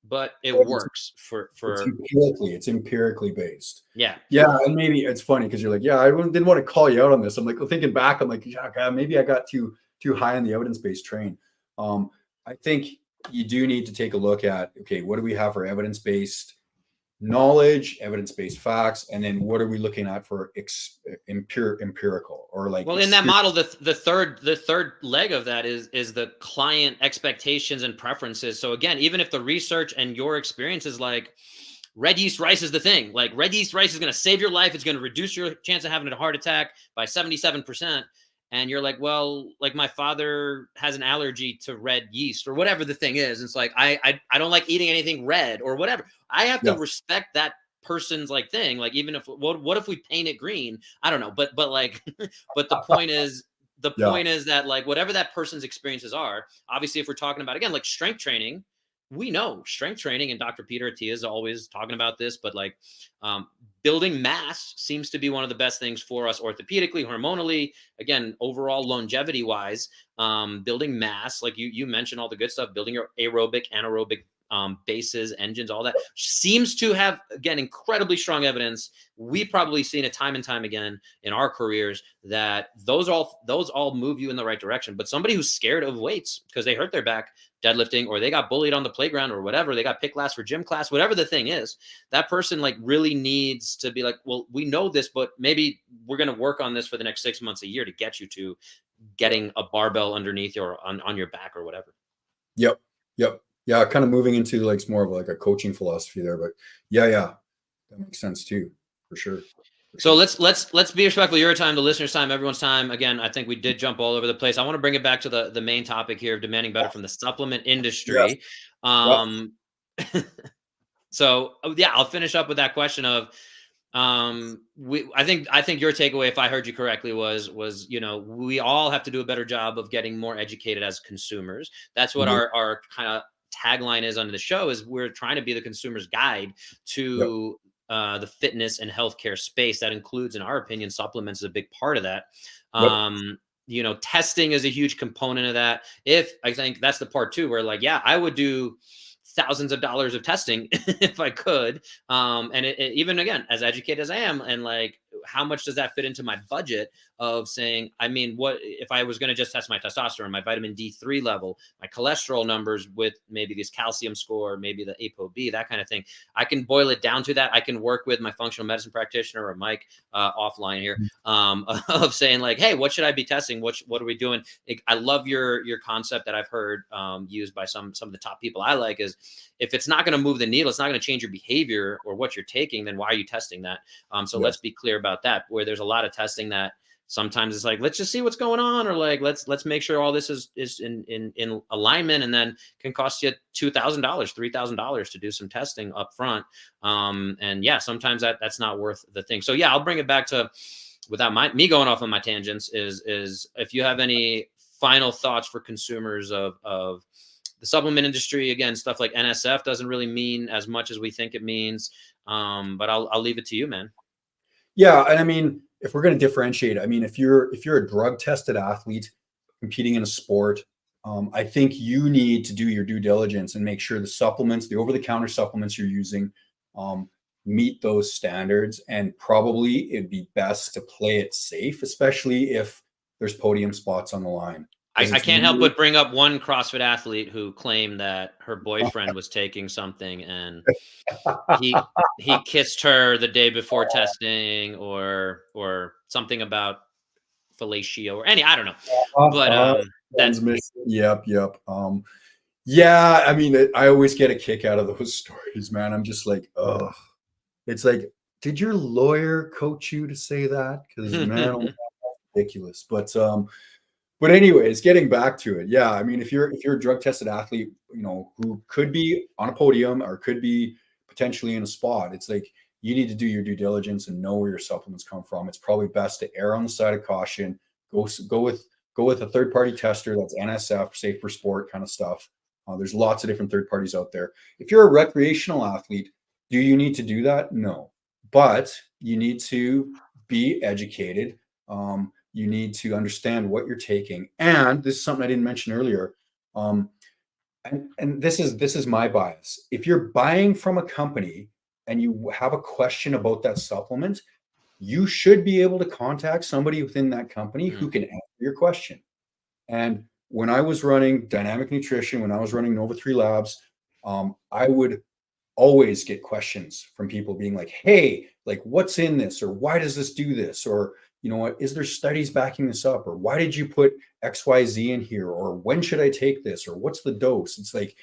Speaker 1: but it works for
Speaker 2: it's empirically based.
Speaker 1: Yeah.
Speaker 2: And maybe it's funny because you're like, I didn't want to call you out on this. I'm like, thinking back, I'm like, God, maybe I got too high on the evidence-based train. I think you do need to take a look at, okay, what do we have for evidence-based knowledge, evidence-based facts, and then what are we looking at for empirical, or like,
Speaker 1: well, in that model, the third leg of that is the client expectations and preferences. So again, even if the research and your experience is like red yeast rice is the thing, like red yeast rice is going to save your life, it's going to reduce your chance of having a heart attack by 77%. And you're like, well, like my father has an allergy to red yeast or whatever the thing is. It's like, I don't like eating anything red or whatever. I have to respect that person's like thing. Like, even if, what if we paint it green? I don't know. But like, but the point is that like, whatever that person's experiences are, obviously, if we're talking about, again, like strength training, we know strength training, and Dr. Peter Attia is always talking about this, but like building mass seems to be one of the best things for us orthopedically, hormonally, again, overall longevity wise. Building mass, like you mentioned all the good stuff, building your aerobic, anaerobic bases, engines, all that seems to have, again, incredibly strong evidence. We've probably seen it time and time again in our careers that those all move you in the right direction. But somebody who's scared of weights because they hurt their back deadlifting, or they got bullied on the playground, or whatever, they got picked last for gym class, whatever the thing is, that person like really needs to be like, well, we know this, but maybe we're going to work on this for the next 6 months, a year, to get you to getting a barbell underneath you or on your back or whatever.
Speaker 2: Yep. Yeah, kind of moving into like more of like a coaching philosophy there, but yeah, that makes sense too, for sure.
Speaker 1: So let's be respectful of your time, the listeners' time, everyone's time. Again, I think we did jump all over the place. I want to bring it back to the main topic here of demanding better from the supplement
Speaker 2: Yes.
Speaker 1: industry.
Speaker 2: Yep.
Speaker 1: Um, so yeah, I'll finish up with that question of I think your takeaway, if I heard you correctly, was we all have to do a better job of getting more educated as consumers. That's what
Speaker 2: Yep.
Speaker 1: our kind of tagline is under the show, is we're trying to be the consumer's guide
Speaker 2: Yep.
Speaker 1: to the fitness and healthcare space. That includes, in our opinion, supplements is a big part of that.
Speaker 2: Yep.
Speaker 1: Testing is a huge component of that. If I think that's the part too, where like, yeah, I would do thousands of dollars of testing if I could. And even again, as educated as I am, and like, how much does that fit into my budget of saying, I mean, what if I was going to just test my testosterone, my vitamin D3 level, my cholesterol numbers with maybe this calcium score, maybe the ApoB, that kind of thing. I can boil it down to that. I can work with my functional medicine practitioner or Mike offline here of saying like, hey, what should I be testing? What are we doing? I love your concept that I've heard used by some of the top people I like is, if it's not going to move the needle, it's not going to change your behavior or what you're taking, then why are you testing that? So let's be clear about that, where there's a lot of testing that sometimes it's like, let's just see what's going on, or like, let's make sure all this is in alignment, and then can cost you $2,000, $3,000 to do some testing up front. And yeah, sometimes that's not worth the thing. So yeah, I'll bring it back to, without me going off on my tangents, is if you have any final thoughts for consumers of the supplement industry. Again, stuff like NSF doesn't really mean as much as we think it means. But I'll leave it to you, man.
Speaker 2: Yeah, and I mean, if we're going to differentiate, I mean, if you're a drug tested athlete competing in a sport, I think you need to do your due diligence and make sure the supplements, the over the counter supplements you're using, meet those standards. And probably it'd be best to play it safe, especially if there's podium spots on the line.
Speaker 1: I can't help but bring up one CrossFit athlete who claimed that her boyfriend was taking something, and he kissed her the day before testing, or something about fellatio, or I don't know. But
Speaker 2: transmission. Yep. Yeah, I mean, I always get a kick out of those stories, man. I'm just like, oh, it's like, did your lawyer coach you to say that? Because man, that's ridiculous. But anyways, getting back to it, yeah. I mean, if you're a drug tested athlete, who could be on a podium or could be potentially in a spot, it's like you need to do your due diligence and know where your supplements come from. It's probably best to err on the side of caution. Go with a third party tester that's NSF, safe for sport kind of stuff. There's lots of different third parties out there. If you're a recreational athlete, do you need to do that? No, but you need to be educated. You need to understand what you're taking. And this is something I didn't mention earlier. And this is my bias. If you're buying from a company and you have a question about that supplement, you should be able to contact somebody within that company who can answer your question. And when I was running Dynamic Nutrition, when I was running Nova 3 Labs, I would always get questions from people being like, hey, like, what's in this? Or why does this do this? Or, what, is there studies backing this up? Or why did you put XYZ in here? Or when should I take this? Or what's the dose? It's like,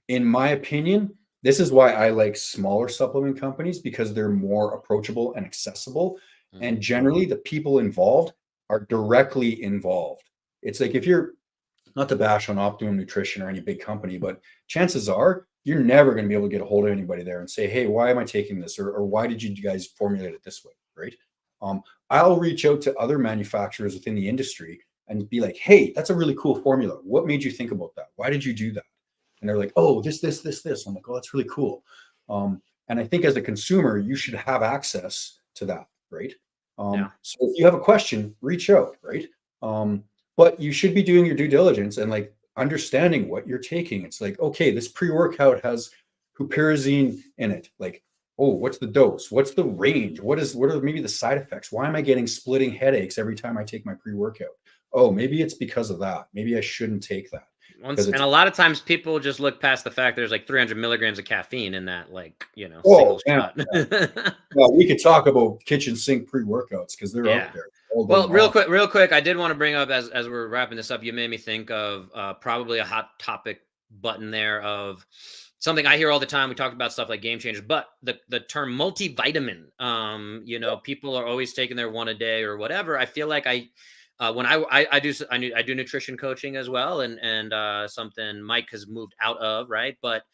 Speaker 2: in my opinion, this is why I like smaller supplement companies, because they're more approachable and accessible. And generally the people involved are directly involved. It's like, if you're, not to bash on Optimum Nutrition or any big company, but chances are you're never going to be able to get a hold of anybody there and say, hey, why am I taking this? Or why did you guys formulate it this way? Right. I'll reach out to other manufacturers within the industry and be like, hey, that's a really cool formula. What made you think about that? Why did you do that? And they're like, oh, this. I'm like, oh, that's really cool. And I think as a consumer, you should have access to that. Right. So if you have a question, reach out. Right. But you should be doing your due diligence and like understanding what you're taking. It's like, okay, this pre-workout has huperazine in it. Like, oh, what's the dose? What's the range? What are maybe the side effects? Why am I getting splitting headaches every time I take my pre-workout? Oh, maybe it's because of that. Maybe I shouldn't take that.
Speaker 1: And a lot of times people just look past the fact there's like 300 milligrams of caffeine in that, like, single shot.
Speaker 2: Well, we could talk about kitchen sink pre-workouts because they're out there.
Speaker 1: Well, real quick, I did want to bring up, as we're wrapping this up, you made me think of probably a hot topic button there of something I hear all the time. We talked about stuff like game changers, but the term multivitamin, people are always taking their one a day or whatever. I feel like when I do nutrition coaching as well, and something Mike has moved out of, right? But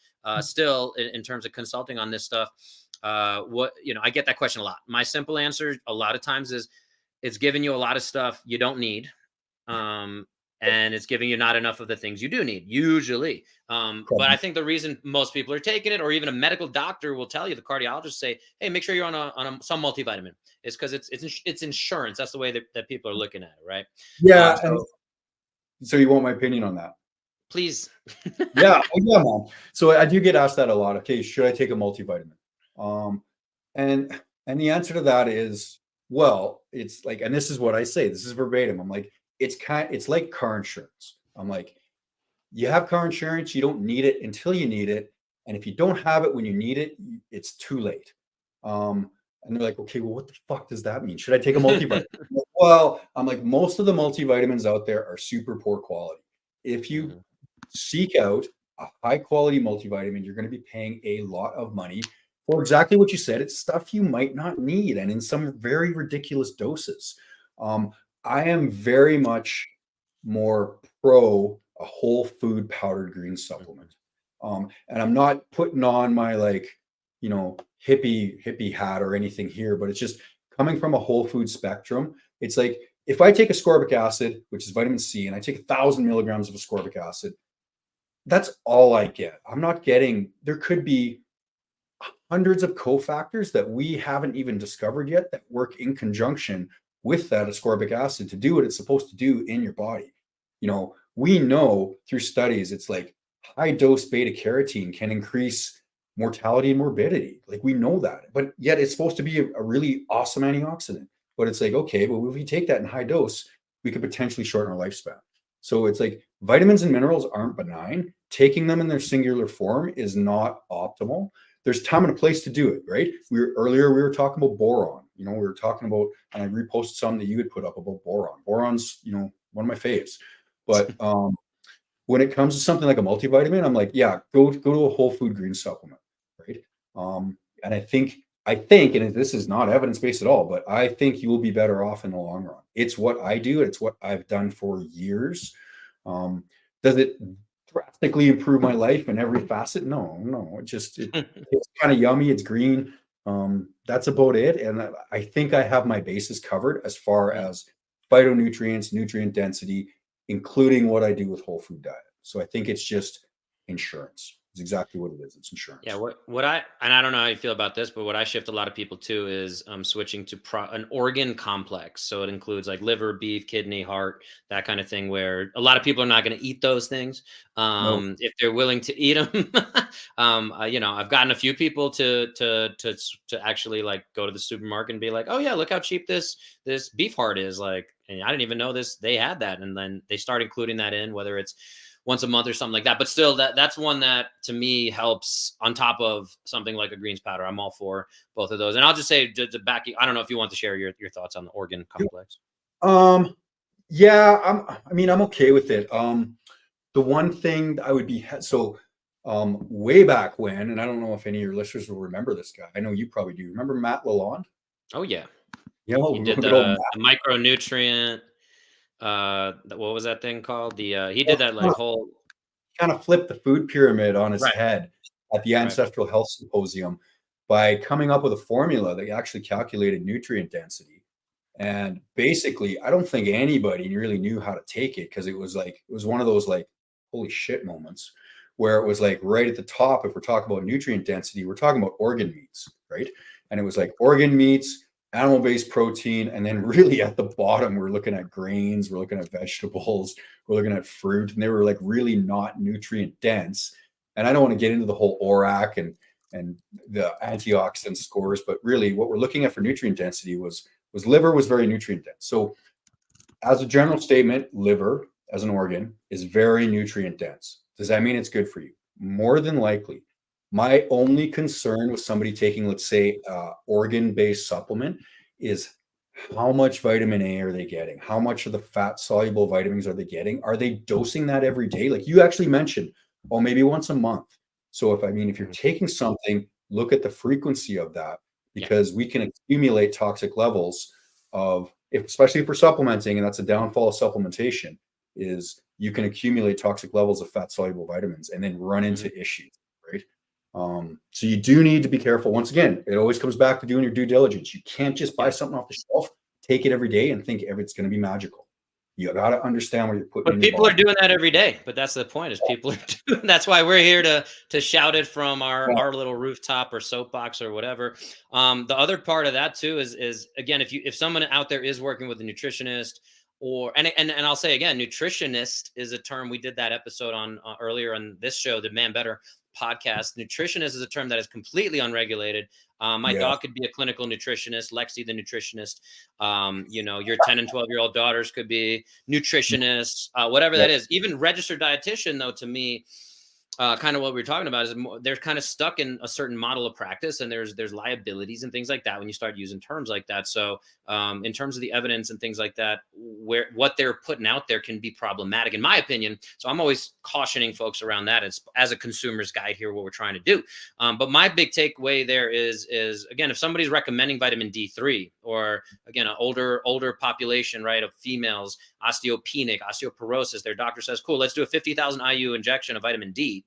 Speaker 1: still, in terms of consulting on this stuff, I get that question a lot. My simple answer a lot of times is it's giving you a lot of stuff you don't need. And it's giving you not enough of the things you do need usually. But I think the reason most people are taking it, or even a medical doctor will tell you, the cardiologist say, hey, make sure you're on some multivitamin, is because it's insurance. That's the way that people are looking at it, right?
Speaker 2: Yeah. So you want my opinion on that?
Speaker 1: Please.
Speaker 2: Yeah, man. So I do get asked that a lot. Okay, should I take a multivitamin? And the answer to that is, well, it's like, and this is what I say, this is verbatim. I'm like, it's like car insurance. I'm like, you have car insurance, you don't need it until you need it. And if you don't have it when you need it, it's too late. And they're like, okay, well, what the fuck does that mean? Should I take a multivitamin? Well, I'm like, most of the multivitamins out there are super poor quality. If you seek out a high quality multivitamin, you're going to be paying a lot of money for exactly what you said. It's stuff you might not need, and in some very ridiculous doses. I am very much more pro a whole food powdered green supplement. And I'm not putting on my hippie hat or anything here, but it's just coming from a whole food spectrum. It's like, if I take ascorbic acid, which is vitamin C, and I take 1,000 milligrams of ascorbic acid, that's all I get. I'm not getting, there could be hundreds of cofactors that we haven't even discovered yet that work in conjunction with that ascorbic acid to do what it's supposed to do in your body. We know through studies, it's like high dose beta carotene can increase mortality and morbidity. Like, we know that, but yet it's supposed to be a really awesome antioxidant. But it's like, okay, but if we take that in high dose, we could potentially shorten our lifespan. So it's like, vitamins and minerals aren't benign. Taking them in their singular form is not optimal. There's time and a place to do it, right? Earlier we were talking about boron. We were talking about, and I reposted some that you had put up about boron. Boron's, one of my faves. But when it comes to something like a multivitamin, I'm like, yeah, go to a whole food green supplement, right? And I think, and this is not evidence-based at all, but I think you will be better off in the long run. It's what I do. It's what I've done for years. Does it drastically improve my life in every facet? No. It's kind of yummy. It's green. That's about it. And I think I have my bases covered as far as phytonutrients, nutrient density, including what I do with whole food diet. So I think it's just insurance. It's exactly what it is. It's insurance.
Speaker 1: Yeah. And I don't know how you feel about this, but what I shift a lot of people to is switching to an organ complex. So it includes like liver, beef, kidney, heart, that kind of thing, where a lot of people are not going to eat those things. If they're willing to eat them. I've gotten a few people to actually like go to the supermarket and be like, oh yeah, look how cheap this beef heart is. Like, and I didn't even know they had that. And then they start including that in, whether it's once a month or something like that. But still, that's one that to me helps on top of something like a greens powder. I'm all for both of those. And I'll just say to back you, I don't know if you want to share your thoughts on the organ complex.
Speaker 2: Yeah, I'm okay with it. The one thing I would be, way back when, and I don't know if any of your listeners will remember this guy. I know you probably do. Remember Matt Lalonde?
Speaker 1: Oh yeah.
Speaker 2: He
Speaker 1: did the micronutrient. What was that thing called? He did that like whole
Speaker 2: kind of flipped the food pyramid on its head at the Ancestral Health Symposium by coming up with a formula that actually calculated nutrient density. And basically, I don't think anybody really knew how to take it, because it was one of those like holy shit moments where it was like right at the top. If we're talking about nutrient density, we're talking about organ meats, right? And it was like organ meats, animal-based protein, and then really at the bottom we're looking at grains, we're looking at vegetables, we're looking at fruit, and they were like really not nutrient dense. And I don't want to get into the whole ORAC and the antioxidant scores, but really what we're looking at for nutrient density was liver was very nutrient dense. So as a general statement, liver as an organ is very nutrient dense. Does that mean it's good for you? More than likely. My only concern with somebody taking, let's say, organ-based supplement is how much vitamin A are they getting? How much of the fat-soluble vitamins are they getting? Are they dosing that every day? Like you actually mentioned, Oh, maybe once a month. So if you're taking something, look at the frequency of that, because we can accumulate toxic levels of, especially for supplementing, and that's a downfall of supplementation, is you can accumulate toxic levels of fat soluble vitamins and then run into issues, right? So you do need to be careful. Once again, it always comes back to doing your due diligence. You can't just buy something off the shelf, take it every day, and think it's going to be magical. You got to understand what you're putting
Speaker 1: But
Speaker 2: in your
Speaker 1: people are
Speaker 2: body.
Speaker 1: doing that every day. But that's the point, is people are doing. That's why we're here to shout it from our little rooftop or soapbox or whatever. The other part of that too is again, if someone out there is working with a nutritionist, or and I'll say again, nutritionist is a term we did that episode on earlier on this show, the Man Better podcast. Nutritionist is a term that is completely unregulated. My dog could be a clinical nutritionist, Lexi the nutritionist. Your 10 and 12-year-old daughters could be nutritionists, whatever that is. Even registered dietitian, though, to me, kind of what we're talking about is they're kind of stuck in a certain model of practice, and there's liabilities and things like that when you start using terms like that. So in terms of the evidence and things like that, what they're putting out there can be problematic, in my opinion. So I'm always cautioning folks around that as a consumer's guide here, what we're trying to do. But my big takeaway there is again, if somebody's recommending vitamin D3, or again, an older population, right, of females, osteopenic, osteoporosis, their doctor says, cool, let's do a 50,000 IU injection of vitamin D.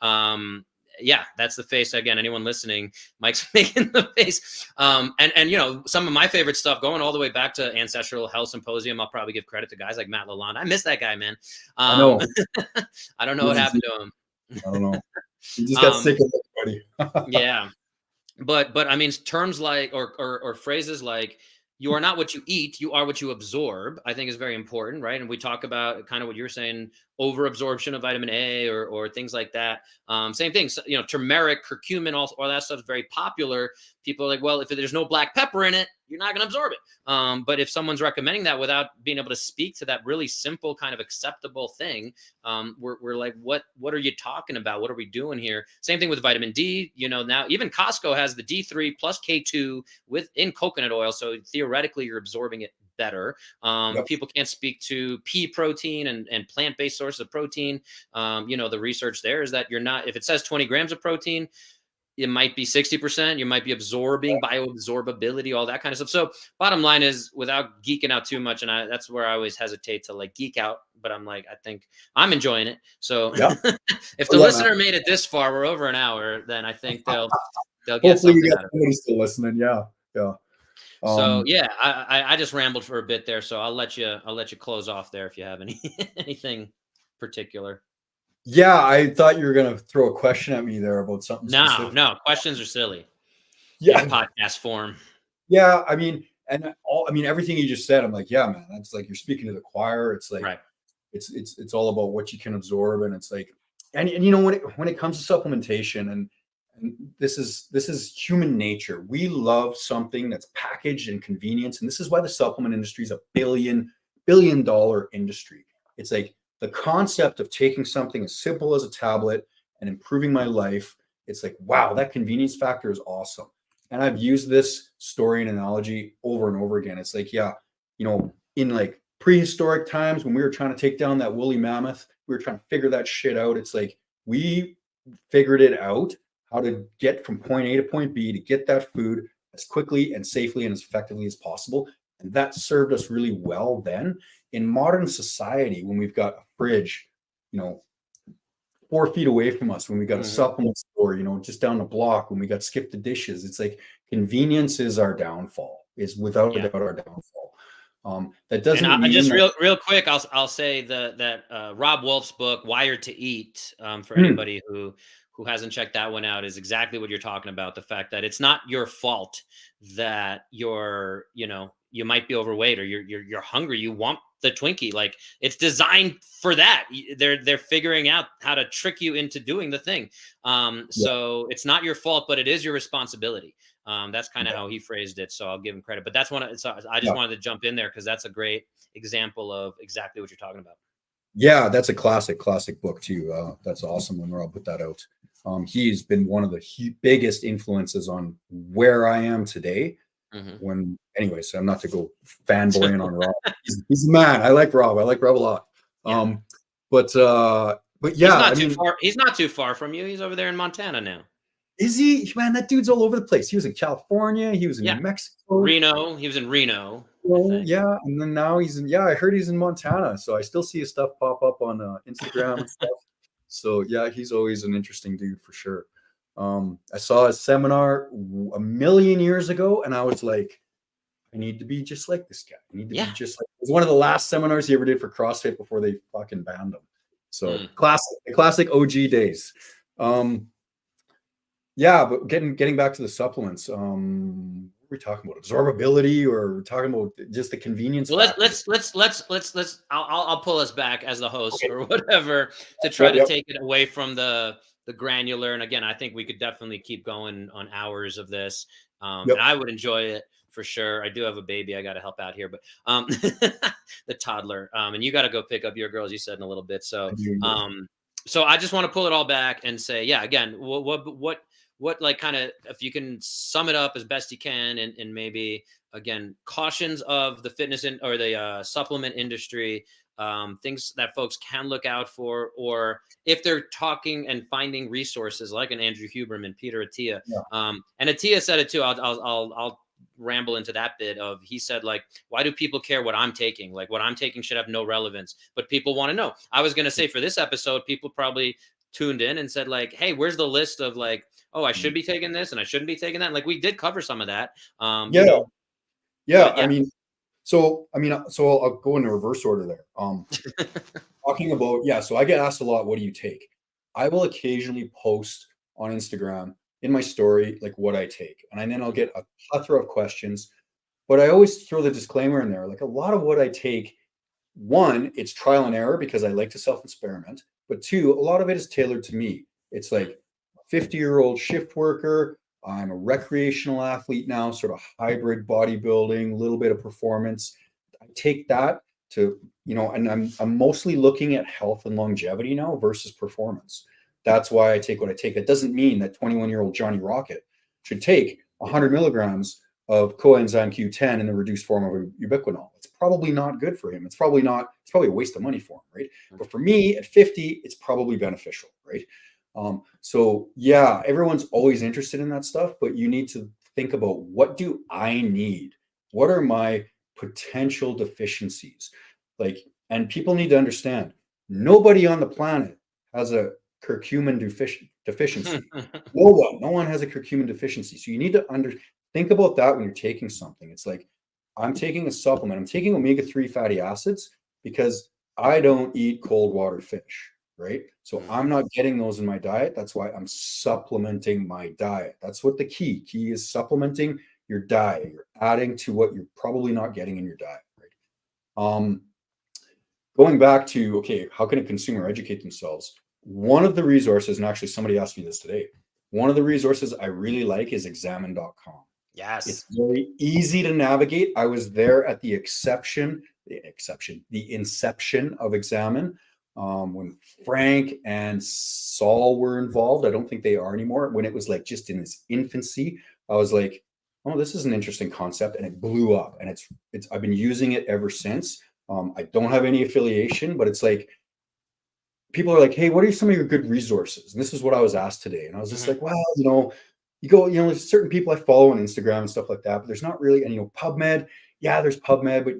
Speaker 1: That's the face. Again, anyone listening, Mike's making the face. And some of my favorite stuff, going all the way back to Ancestral Health Symposium, I'll probably give credit to guys like Matt Lalonde. I miss that guy, man. I know. I don't know what happened to him.
Speaker 2: I don't know. He just got sick of everybody.
Speaker 1: Yeah. But I mean, terms like, or phrases like, you are not what you eat, you are what you absorb, I think is very important, right? And we talk about kind of what you're saying, over absorption of vitamin A or things like that. Same thing, so, turmeric, curcumin, all that stuff is very popular. People are like, well, if there's no black pepper in it, you're not going to absorb it. But if someone's recommending that without being able to speak to that really simple kind of acceptable thing, we're like, what are you talking about? What are we doing here? Same thing with vitamin D. Now even Costco has the D3 plus K2 in coconut oil. So theoretically, you're absorbing it better. People can't speak to pea protein and plant-based sources of protein. The research there is that you're not, if it says 20 grams of protein, it might be 60%. You might be absorbing bioabsorbability, all that kind of stuff. So bottom line is, without geeking out too much, and that's where I always hesitate to like geek out, but I'm like, I think I'm enjoying it. So if the listener made it this far, we're over an hour, then I think they'll get something out of it.
Speaker 2: Somebody still listening. Yeah.
Speaker 1: So I just rambled for a bit there. So I'll let you close off there if you have anything particular.
Speaker 2: Yeah, I thought you were going to throw a question at me there about something specific.
Speaker 1: No, questions are silly.
Speaker 2: Yeah.
Speaker 1: In podcast form.
Speaker 2: Yeah, I mean, everything you just said, I'm like, yeah, man, that's like, you're speaking to the choir. It's like, it's all about what you can absorb. And it's like, and when it comes to supplementation, and this is human nature. We love something that's packaged and convenience. And this is why the supplement industry is a billion dollar industry. It's like, the concept of taking something as simple as a tablet and improving my life, it's like, wow, that convenience factor is awesome. And I've used this story and analogy over and over again. It's like, in like prehistoric times when we were trying to take down that woolly mammoth, we were trying to figure that shit out. It's like, we figured it out, how to get from point A to point B to get that food as quickly and safely and as effectively as possible. And that served us really well then. In modern society, when we've got a fridge, 4 feet away from us, when we got a supplement store, just down the block, when we got skip the dishes, it's like convenience is our downfall, is without a doubt our downfall. That doesn't mean
Speaker 1: just real quick, I'll say that Rob Wolf's book, Wired to Eat, for anybody who hasn't checked that one out, is exactly what you're talking about. The fact that it's not your fault that you might be overweight or you're hungry. You want the Twinkie. Like, it's designed for that. They're figuring out how to trick you into doing the thing. So it's not your fault, but it is your responsibility. That's kind of how he phrased it. So I'll give him credit. But that's I just wanted to jump in there because that's a great example of exactly what you're talking about.
Speaker 2: Yeah, that's a classic book too. That's awesome when Rob put that out. He's been one of the biggest influences on where I am today. So I'm not to go fanboying on Rob. He's a man. I like Rob a lot. But But yeah, I mean,
Speaker 1: He's not too far from you. He's over there in Montana now.
Speaker 2: is he? Man, that dude's all over the place. He was in California. He was in
Speaker 1: Yeah.
Speaker 2: New Mexico.
Speaker 1: Reno. He was in Reno.
Speaker 2: Oh, yeah. And then now he's in, I heard he's in Montana. So I still see his stuff pop up on Instagram and stuff. So yeah, he's always an interesting dude for sure. I saw his seminar a million years ago and I was like, I need to be just like this guy. I need to be just like, it was one of the last seminars he ever did for CrossFit before they fucking banned him. So classic OG days. Yeah, but getting back to the supplements, what are we talking about? Absorbability, or we're talking about just the convenience?
Speaker 1: Well, let's I'll pull us back as the host or whatever to try to take it away from the granular. And again, I think we could definitely keep going on hours of this. And I would enjoy it for sure. I do have a baby I got to help out here, but the toddler. And you got to go pick up your girls, you said, in a little bit. So so I just want to pull it all back and say, yeah, again, what like kind of, if you can sum it up as best you can, and maybe again, cautions of the fitness or the supplement industry, things that folks can look out for, or if they're talking and finding resources like an Andrew Huberman, Peter Attia. And Attia said it too. I'll ramble into that bit of, he said, like, why do people care what I'm taking? Like, what I'm taking should have no relevance, but people want to know. I was going to say, for this episode, people probably tuned in and said, like, hey, where's the list of, like, oh, I should be taking this and I shouldn't be taking that. Like, we did cover some of that. You know,
Speaker 2: I mean, so I'll go in reverse order there. Talking about, so I get asked a lot, what do you take? I will occasionally post on Instagram in my story, like, what I take. And then I'll get a plethora of questions, but I always throw the disclaimer in there. Like, a lot of what I take, one, it's trial and error because I like to self-experiment, but two, a lot of it is tailored to me. It's like 50-year-old shift worker. I'm a recreational athlete now, sort of hybrid bodybuilding, a little bit of performance. I take that to, and I'm mostly looking at health and longevity now versus performance. That's why I take what I take. That doesn't mean that 21-year-old Johnny Rocket should take 100 milligrams of coenzyme Q10 in the reduced form of ubiquinol. It's probably not good for him. It's probably a waste of money for him, right? But for me at 50, it's probably beneficial, right? So yeah, everyone's always interested in that stuff, but you need to think about, what do I need? What are my potential deficiencies? Like, and people need to understand, nobody on the planet has a curcumin deficiency. No one has a curcumin deficiency. So you need to think about that when you're taking something. It's like, I'm taking a supplement. I'm taking omega-3 fatty acids because I don't eat cold water fish, right? So I'm not getting those in my diet. That's why I'm supplementing my diet. That's what the key is, supplementing your diet. You're adding to what you're probably not getting in your diet, right? Going back to, okay, how can a consumer educate themselves? One of the resources, and actually somebody asked me this today, one of the resources I really like is examine.com.
Speaker 1: Yes.
Speaker 2: It's very easy to navigate. I was there at the inception of Examine, when Frank and Saul were involved. I don't think they are anymore. When it was like just in its infancy, I was like, oh, this is an interesting concept, and it blew up. And I've been using it ever since. I don't have any affiliation, but it's like, people are like, hey, what are some of your good resources? And this is what I was asked today. And I was just like, well, you go, there's certain people I follow on Instagram and stuff like that, but there's not really any, PubMed. Yeah, there's PubMed, but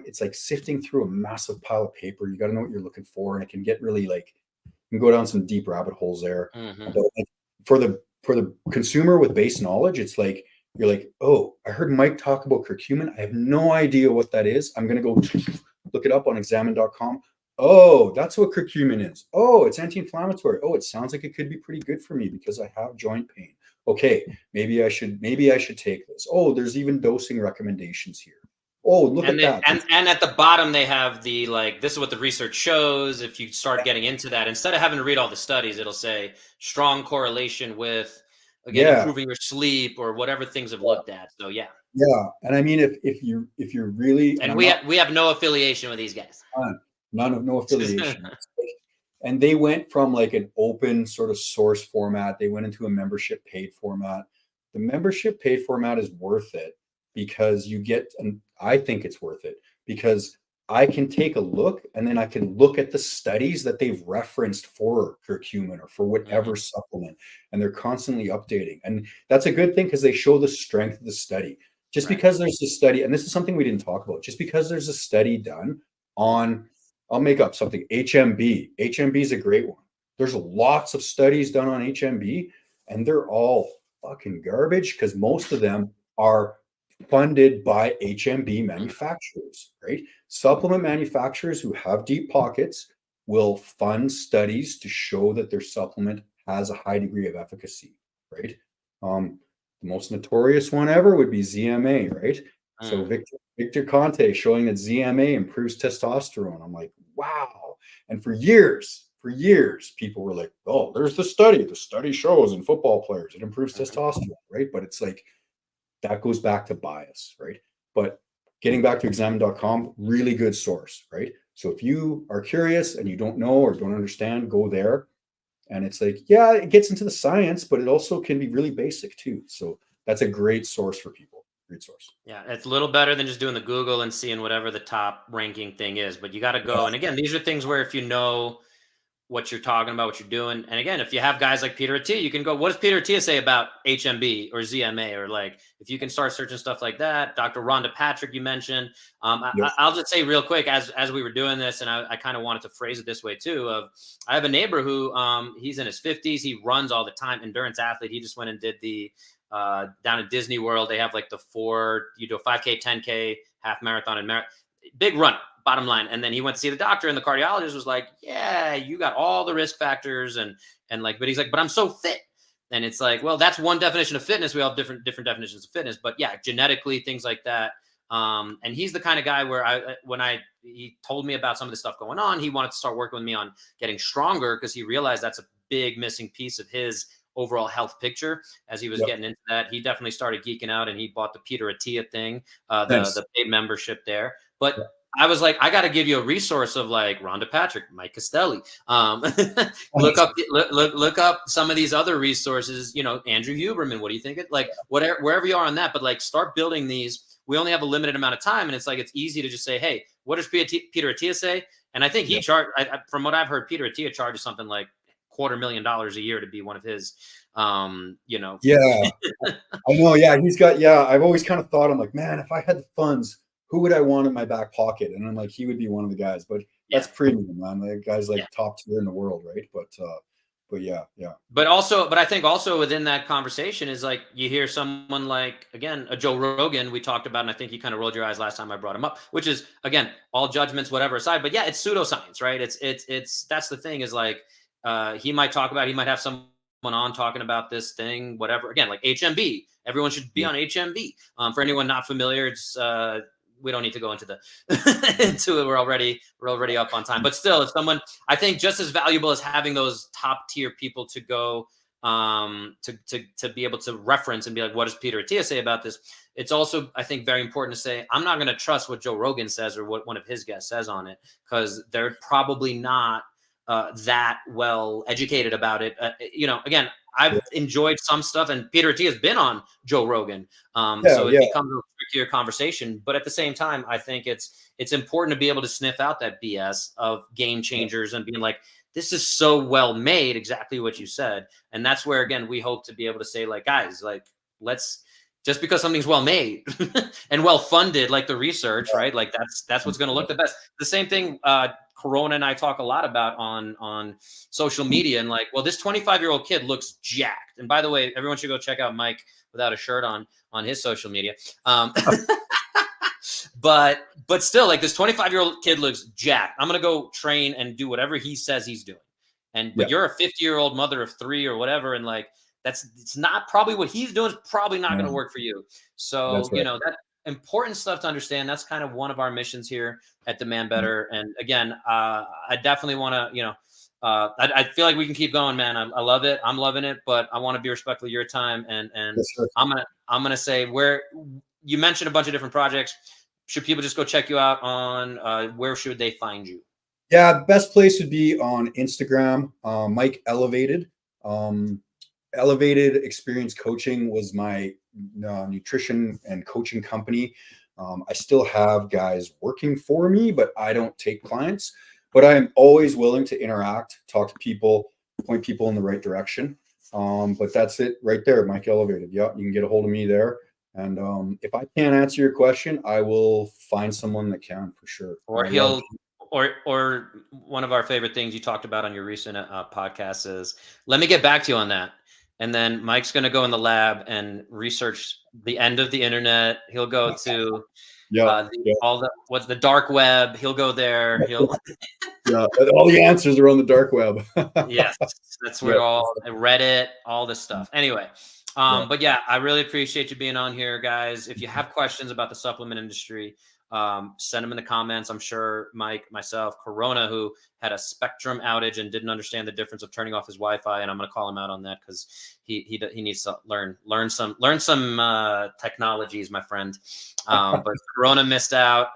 Speaker 2: it's like sifting through a massive pile of paper. You got to know what you're looking for. And it can get really, like, you can go down some deep rabbit holes there. But like, for the consumer with base knowledge, it's like, you're like, oh, I heard Mike talk about curcumin. I have no idea what that is. I'm going to go look it up on examine.com. Oh, that's what curcumin is. Oh, it's anti-inflammatory. Oh, it sounds like it could be pretty good for me because I have joint pain. Okay, maybe I should take this. Oh, there's even dosing recommendations here. Oh, look at that.
Speaker 1: And at the bottom, they have the, like, this is what the research shows. If you start getting into that, instead of having to read all the studies, it'll say strong correlation with, again, improving your sleep or whatever things have looked at. So yeah.
Speaker 2: Yeah. And I mean, if you're really,
Speaker 1: and we have no affiliation with these guys.
Speaker 2: No affiliation. And they went from like an open sort of source format. They went into a membership paid format. The membership paid format is worth it because you get, and I think it's worth it because I can take a look, and then I can look at the studies that they've referenced for curcumin or for whatever supplement, and they're constantly updating. And that's a good thing because they show the strength of the study. Just
Speaker 1: Right.
Speaker 2: because there's a study, and this is something we didn't talk about, just because there's a study done on, I'll make up something, HMB. HMB is a great one. There's lots of studies done on HMB, and they're all fucking garbage because most of them are funded by HMB manufacturers, right? Supplement manufacturers who have deep pockets will fund studies to show that their supplement has a high degree of efficacy, right? The most notorious one ever would be ZMA, right? So Victor Conte showing that ZMA improves testosterone. I'm like, wow. And for years, people were like, oh, there's the study. The study shows in football players it improves testosterone, right? But it's like, that goes back to bias, right? But getting back to examine.com, really good source, right? So if you are curious and you don't know or don't understand, go there. And it's like, yeah, it gets into the science, but it also can be really basic too. So that's a great source for people. Great source.
Speaker 1: Yeah, it's a little better than just doing the Google and seeing whatever the top ranking thing is. But you got to go. And again, these are things where if you know what you're talking about, what you're doing. And again, if you have guys like Peter Attia, you can go, what does Peter Attia say about HMB or ZMA? Or like, if you can start searching stuff like that, Dr. Rhonda Patrick, you mentioned, I'll just say real quick, as we were doing this, and I kind of wanted to phrase it this way too, I have a neighbor who, he's in his 50s. He runs all the time, endurance athlete. He just went and did the, down at Disney World. They have like you do a 5K, 10K, half marathon and big runner. Bottom line. And then he went to see the doctor, and the cardiologist was like, yeah, you got all the risk factors. And like, but he's like, but I'm so fit. And it's like, well, that's one definition of fitness. We all have different definitions of fitness, but yeah, genetically, things like that. And he's the kind of guy where he told me about some of the stuff going on, he wanted to start working with me on getting stronger because he realized that's a big missing piece of his overall health picture as he was getting into that. He definitely started geeking out, and he bought the Peter Attia thing, the paid membership there. But I was like, I got to give you a resource of like Rhonda Patrick, Mike Kesthely. Look up some of these other resources, Andrew Huberman. What do you think? Like wherever you are on that, but like start building these. We only have a limited amount of time, and it's like, it's easy to just say, hey, what does Peter Attia say? And I think he from what I've heard, Peter Attia charges something like $250,000 a year to be one of his,
Speaker 2: Yeah, I know. Yeah. He's got, I've always kind of thought, I'm like, man, if I had the funds, who would I want in my back pocket? And I'm like, he would be one of the guys, but that's premium, man. The guy's like top tier in the world. Right. But yeah.
Speaker 1: But I think also within that conversation is like, you hear someone like, again, a Joe Rogan we talked about, and I think you kind of rolled your eyes last time I brought him up, which is, again, all judgments, whatever aside, but yeah, it's pseudoscience, right? It's that's the thing is like, he might have someone on talking about this thing, whatever, again, like HMB, everyone should be on HMB. For anyone not familiar, it's, we don't need to go into into it. We're already up on time, but still, if someone, I think just as valuable as having those top tier people to go, to be able to reference and be like, what does Peter Attia say about this? It's also, I think, very important to say, I'm not going to trust what Joe Rogan says or what one of his guests says on it, because they're probably not that well educated about it. Again, I've enjoyed some stuff, and Peter Attia has been on Joe Rogan. So it becomes a trickier conversation. But at the same time, I think it's important to be able to sniff out that BS of game changers and being like, this is so well made, exactly what you said. And that's where, again, we hope to be able to say, like, guys, like, let's, just because something's well made and well funded, like the research, right? Like that's what's going to look the best. The same thing Corona and I talk a lot about on social media, and like, well, this 25-year-old kid looks jacked. And by the way, everyone should go check out Mike without a shirt on his social media. But still, like, this 25-year-old kid looks jacked. I'm going to go train and do whatever he says he's doing. But you're a 50-year-old mother of 3 or whatever. And like, it's not probably what he's doing is probably not going to work for you. So, that important stuff to understand. That's kind of one of our missions here at Demand Better. And again, I definitely want to, I feel like we can keep going, man. I love it. I'm loving it, but I want to be respectful of your time. And I'm going to say, where you mentioned a bunch of different projects. Should people just go check you out on, where should they find you?
Speaker 2: Yeah. Best place would be on Instagram. Mike Elevated. Elevated Experience Coaching was my nutrition and coaching company. I still have guys working for me, but I don't take clients. But I am always willing to interact, talk to people, point people in the right direction. But that's it right there, Mike Elevated. Yeah, you can get a hold of me there. And if I can't answer your question, I will find someone that can, for sure.
Speaker 1: Or he'll, or one of our favorite things you talked about on your recent podcast is, let me get back to you on that. And then Mike's going to go in the lab and research the end of the internet. He'll go to all the, what's the dark web. He'll go there. He'll
Speaker 2: all the answers are on the dark web.
Speaker 1: Yes, that's where all Reddit, all this stuff. Anyway, but yeah, I really appreciate you being on here, guys. If you have questions about the supplement industry, send them in the comments. I'm sure Mike, myself, Corona, who had a Spectrum outage and didn't understand the difference of turning off his Wi-Fi, and I'm going to call him out on that because he needs to learn some technologies, my friend. But Corona missed out,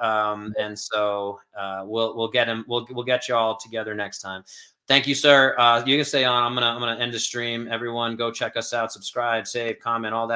Speaker 1: and so we'll get him. We'll get you all together next time. Thank you, sir. You can stay on. I'm gonna end the stream. Everyone, go check us out. Subscribe, save, comment, all that.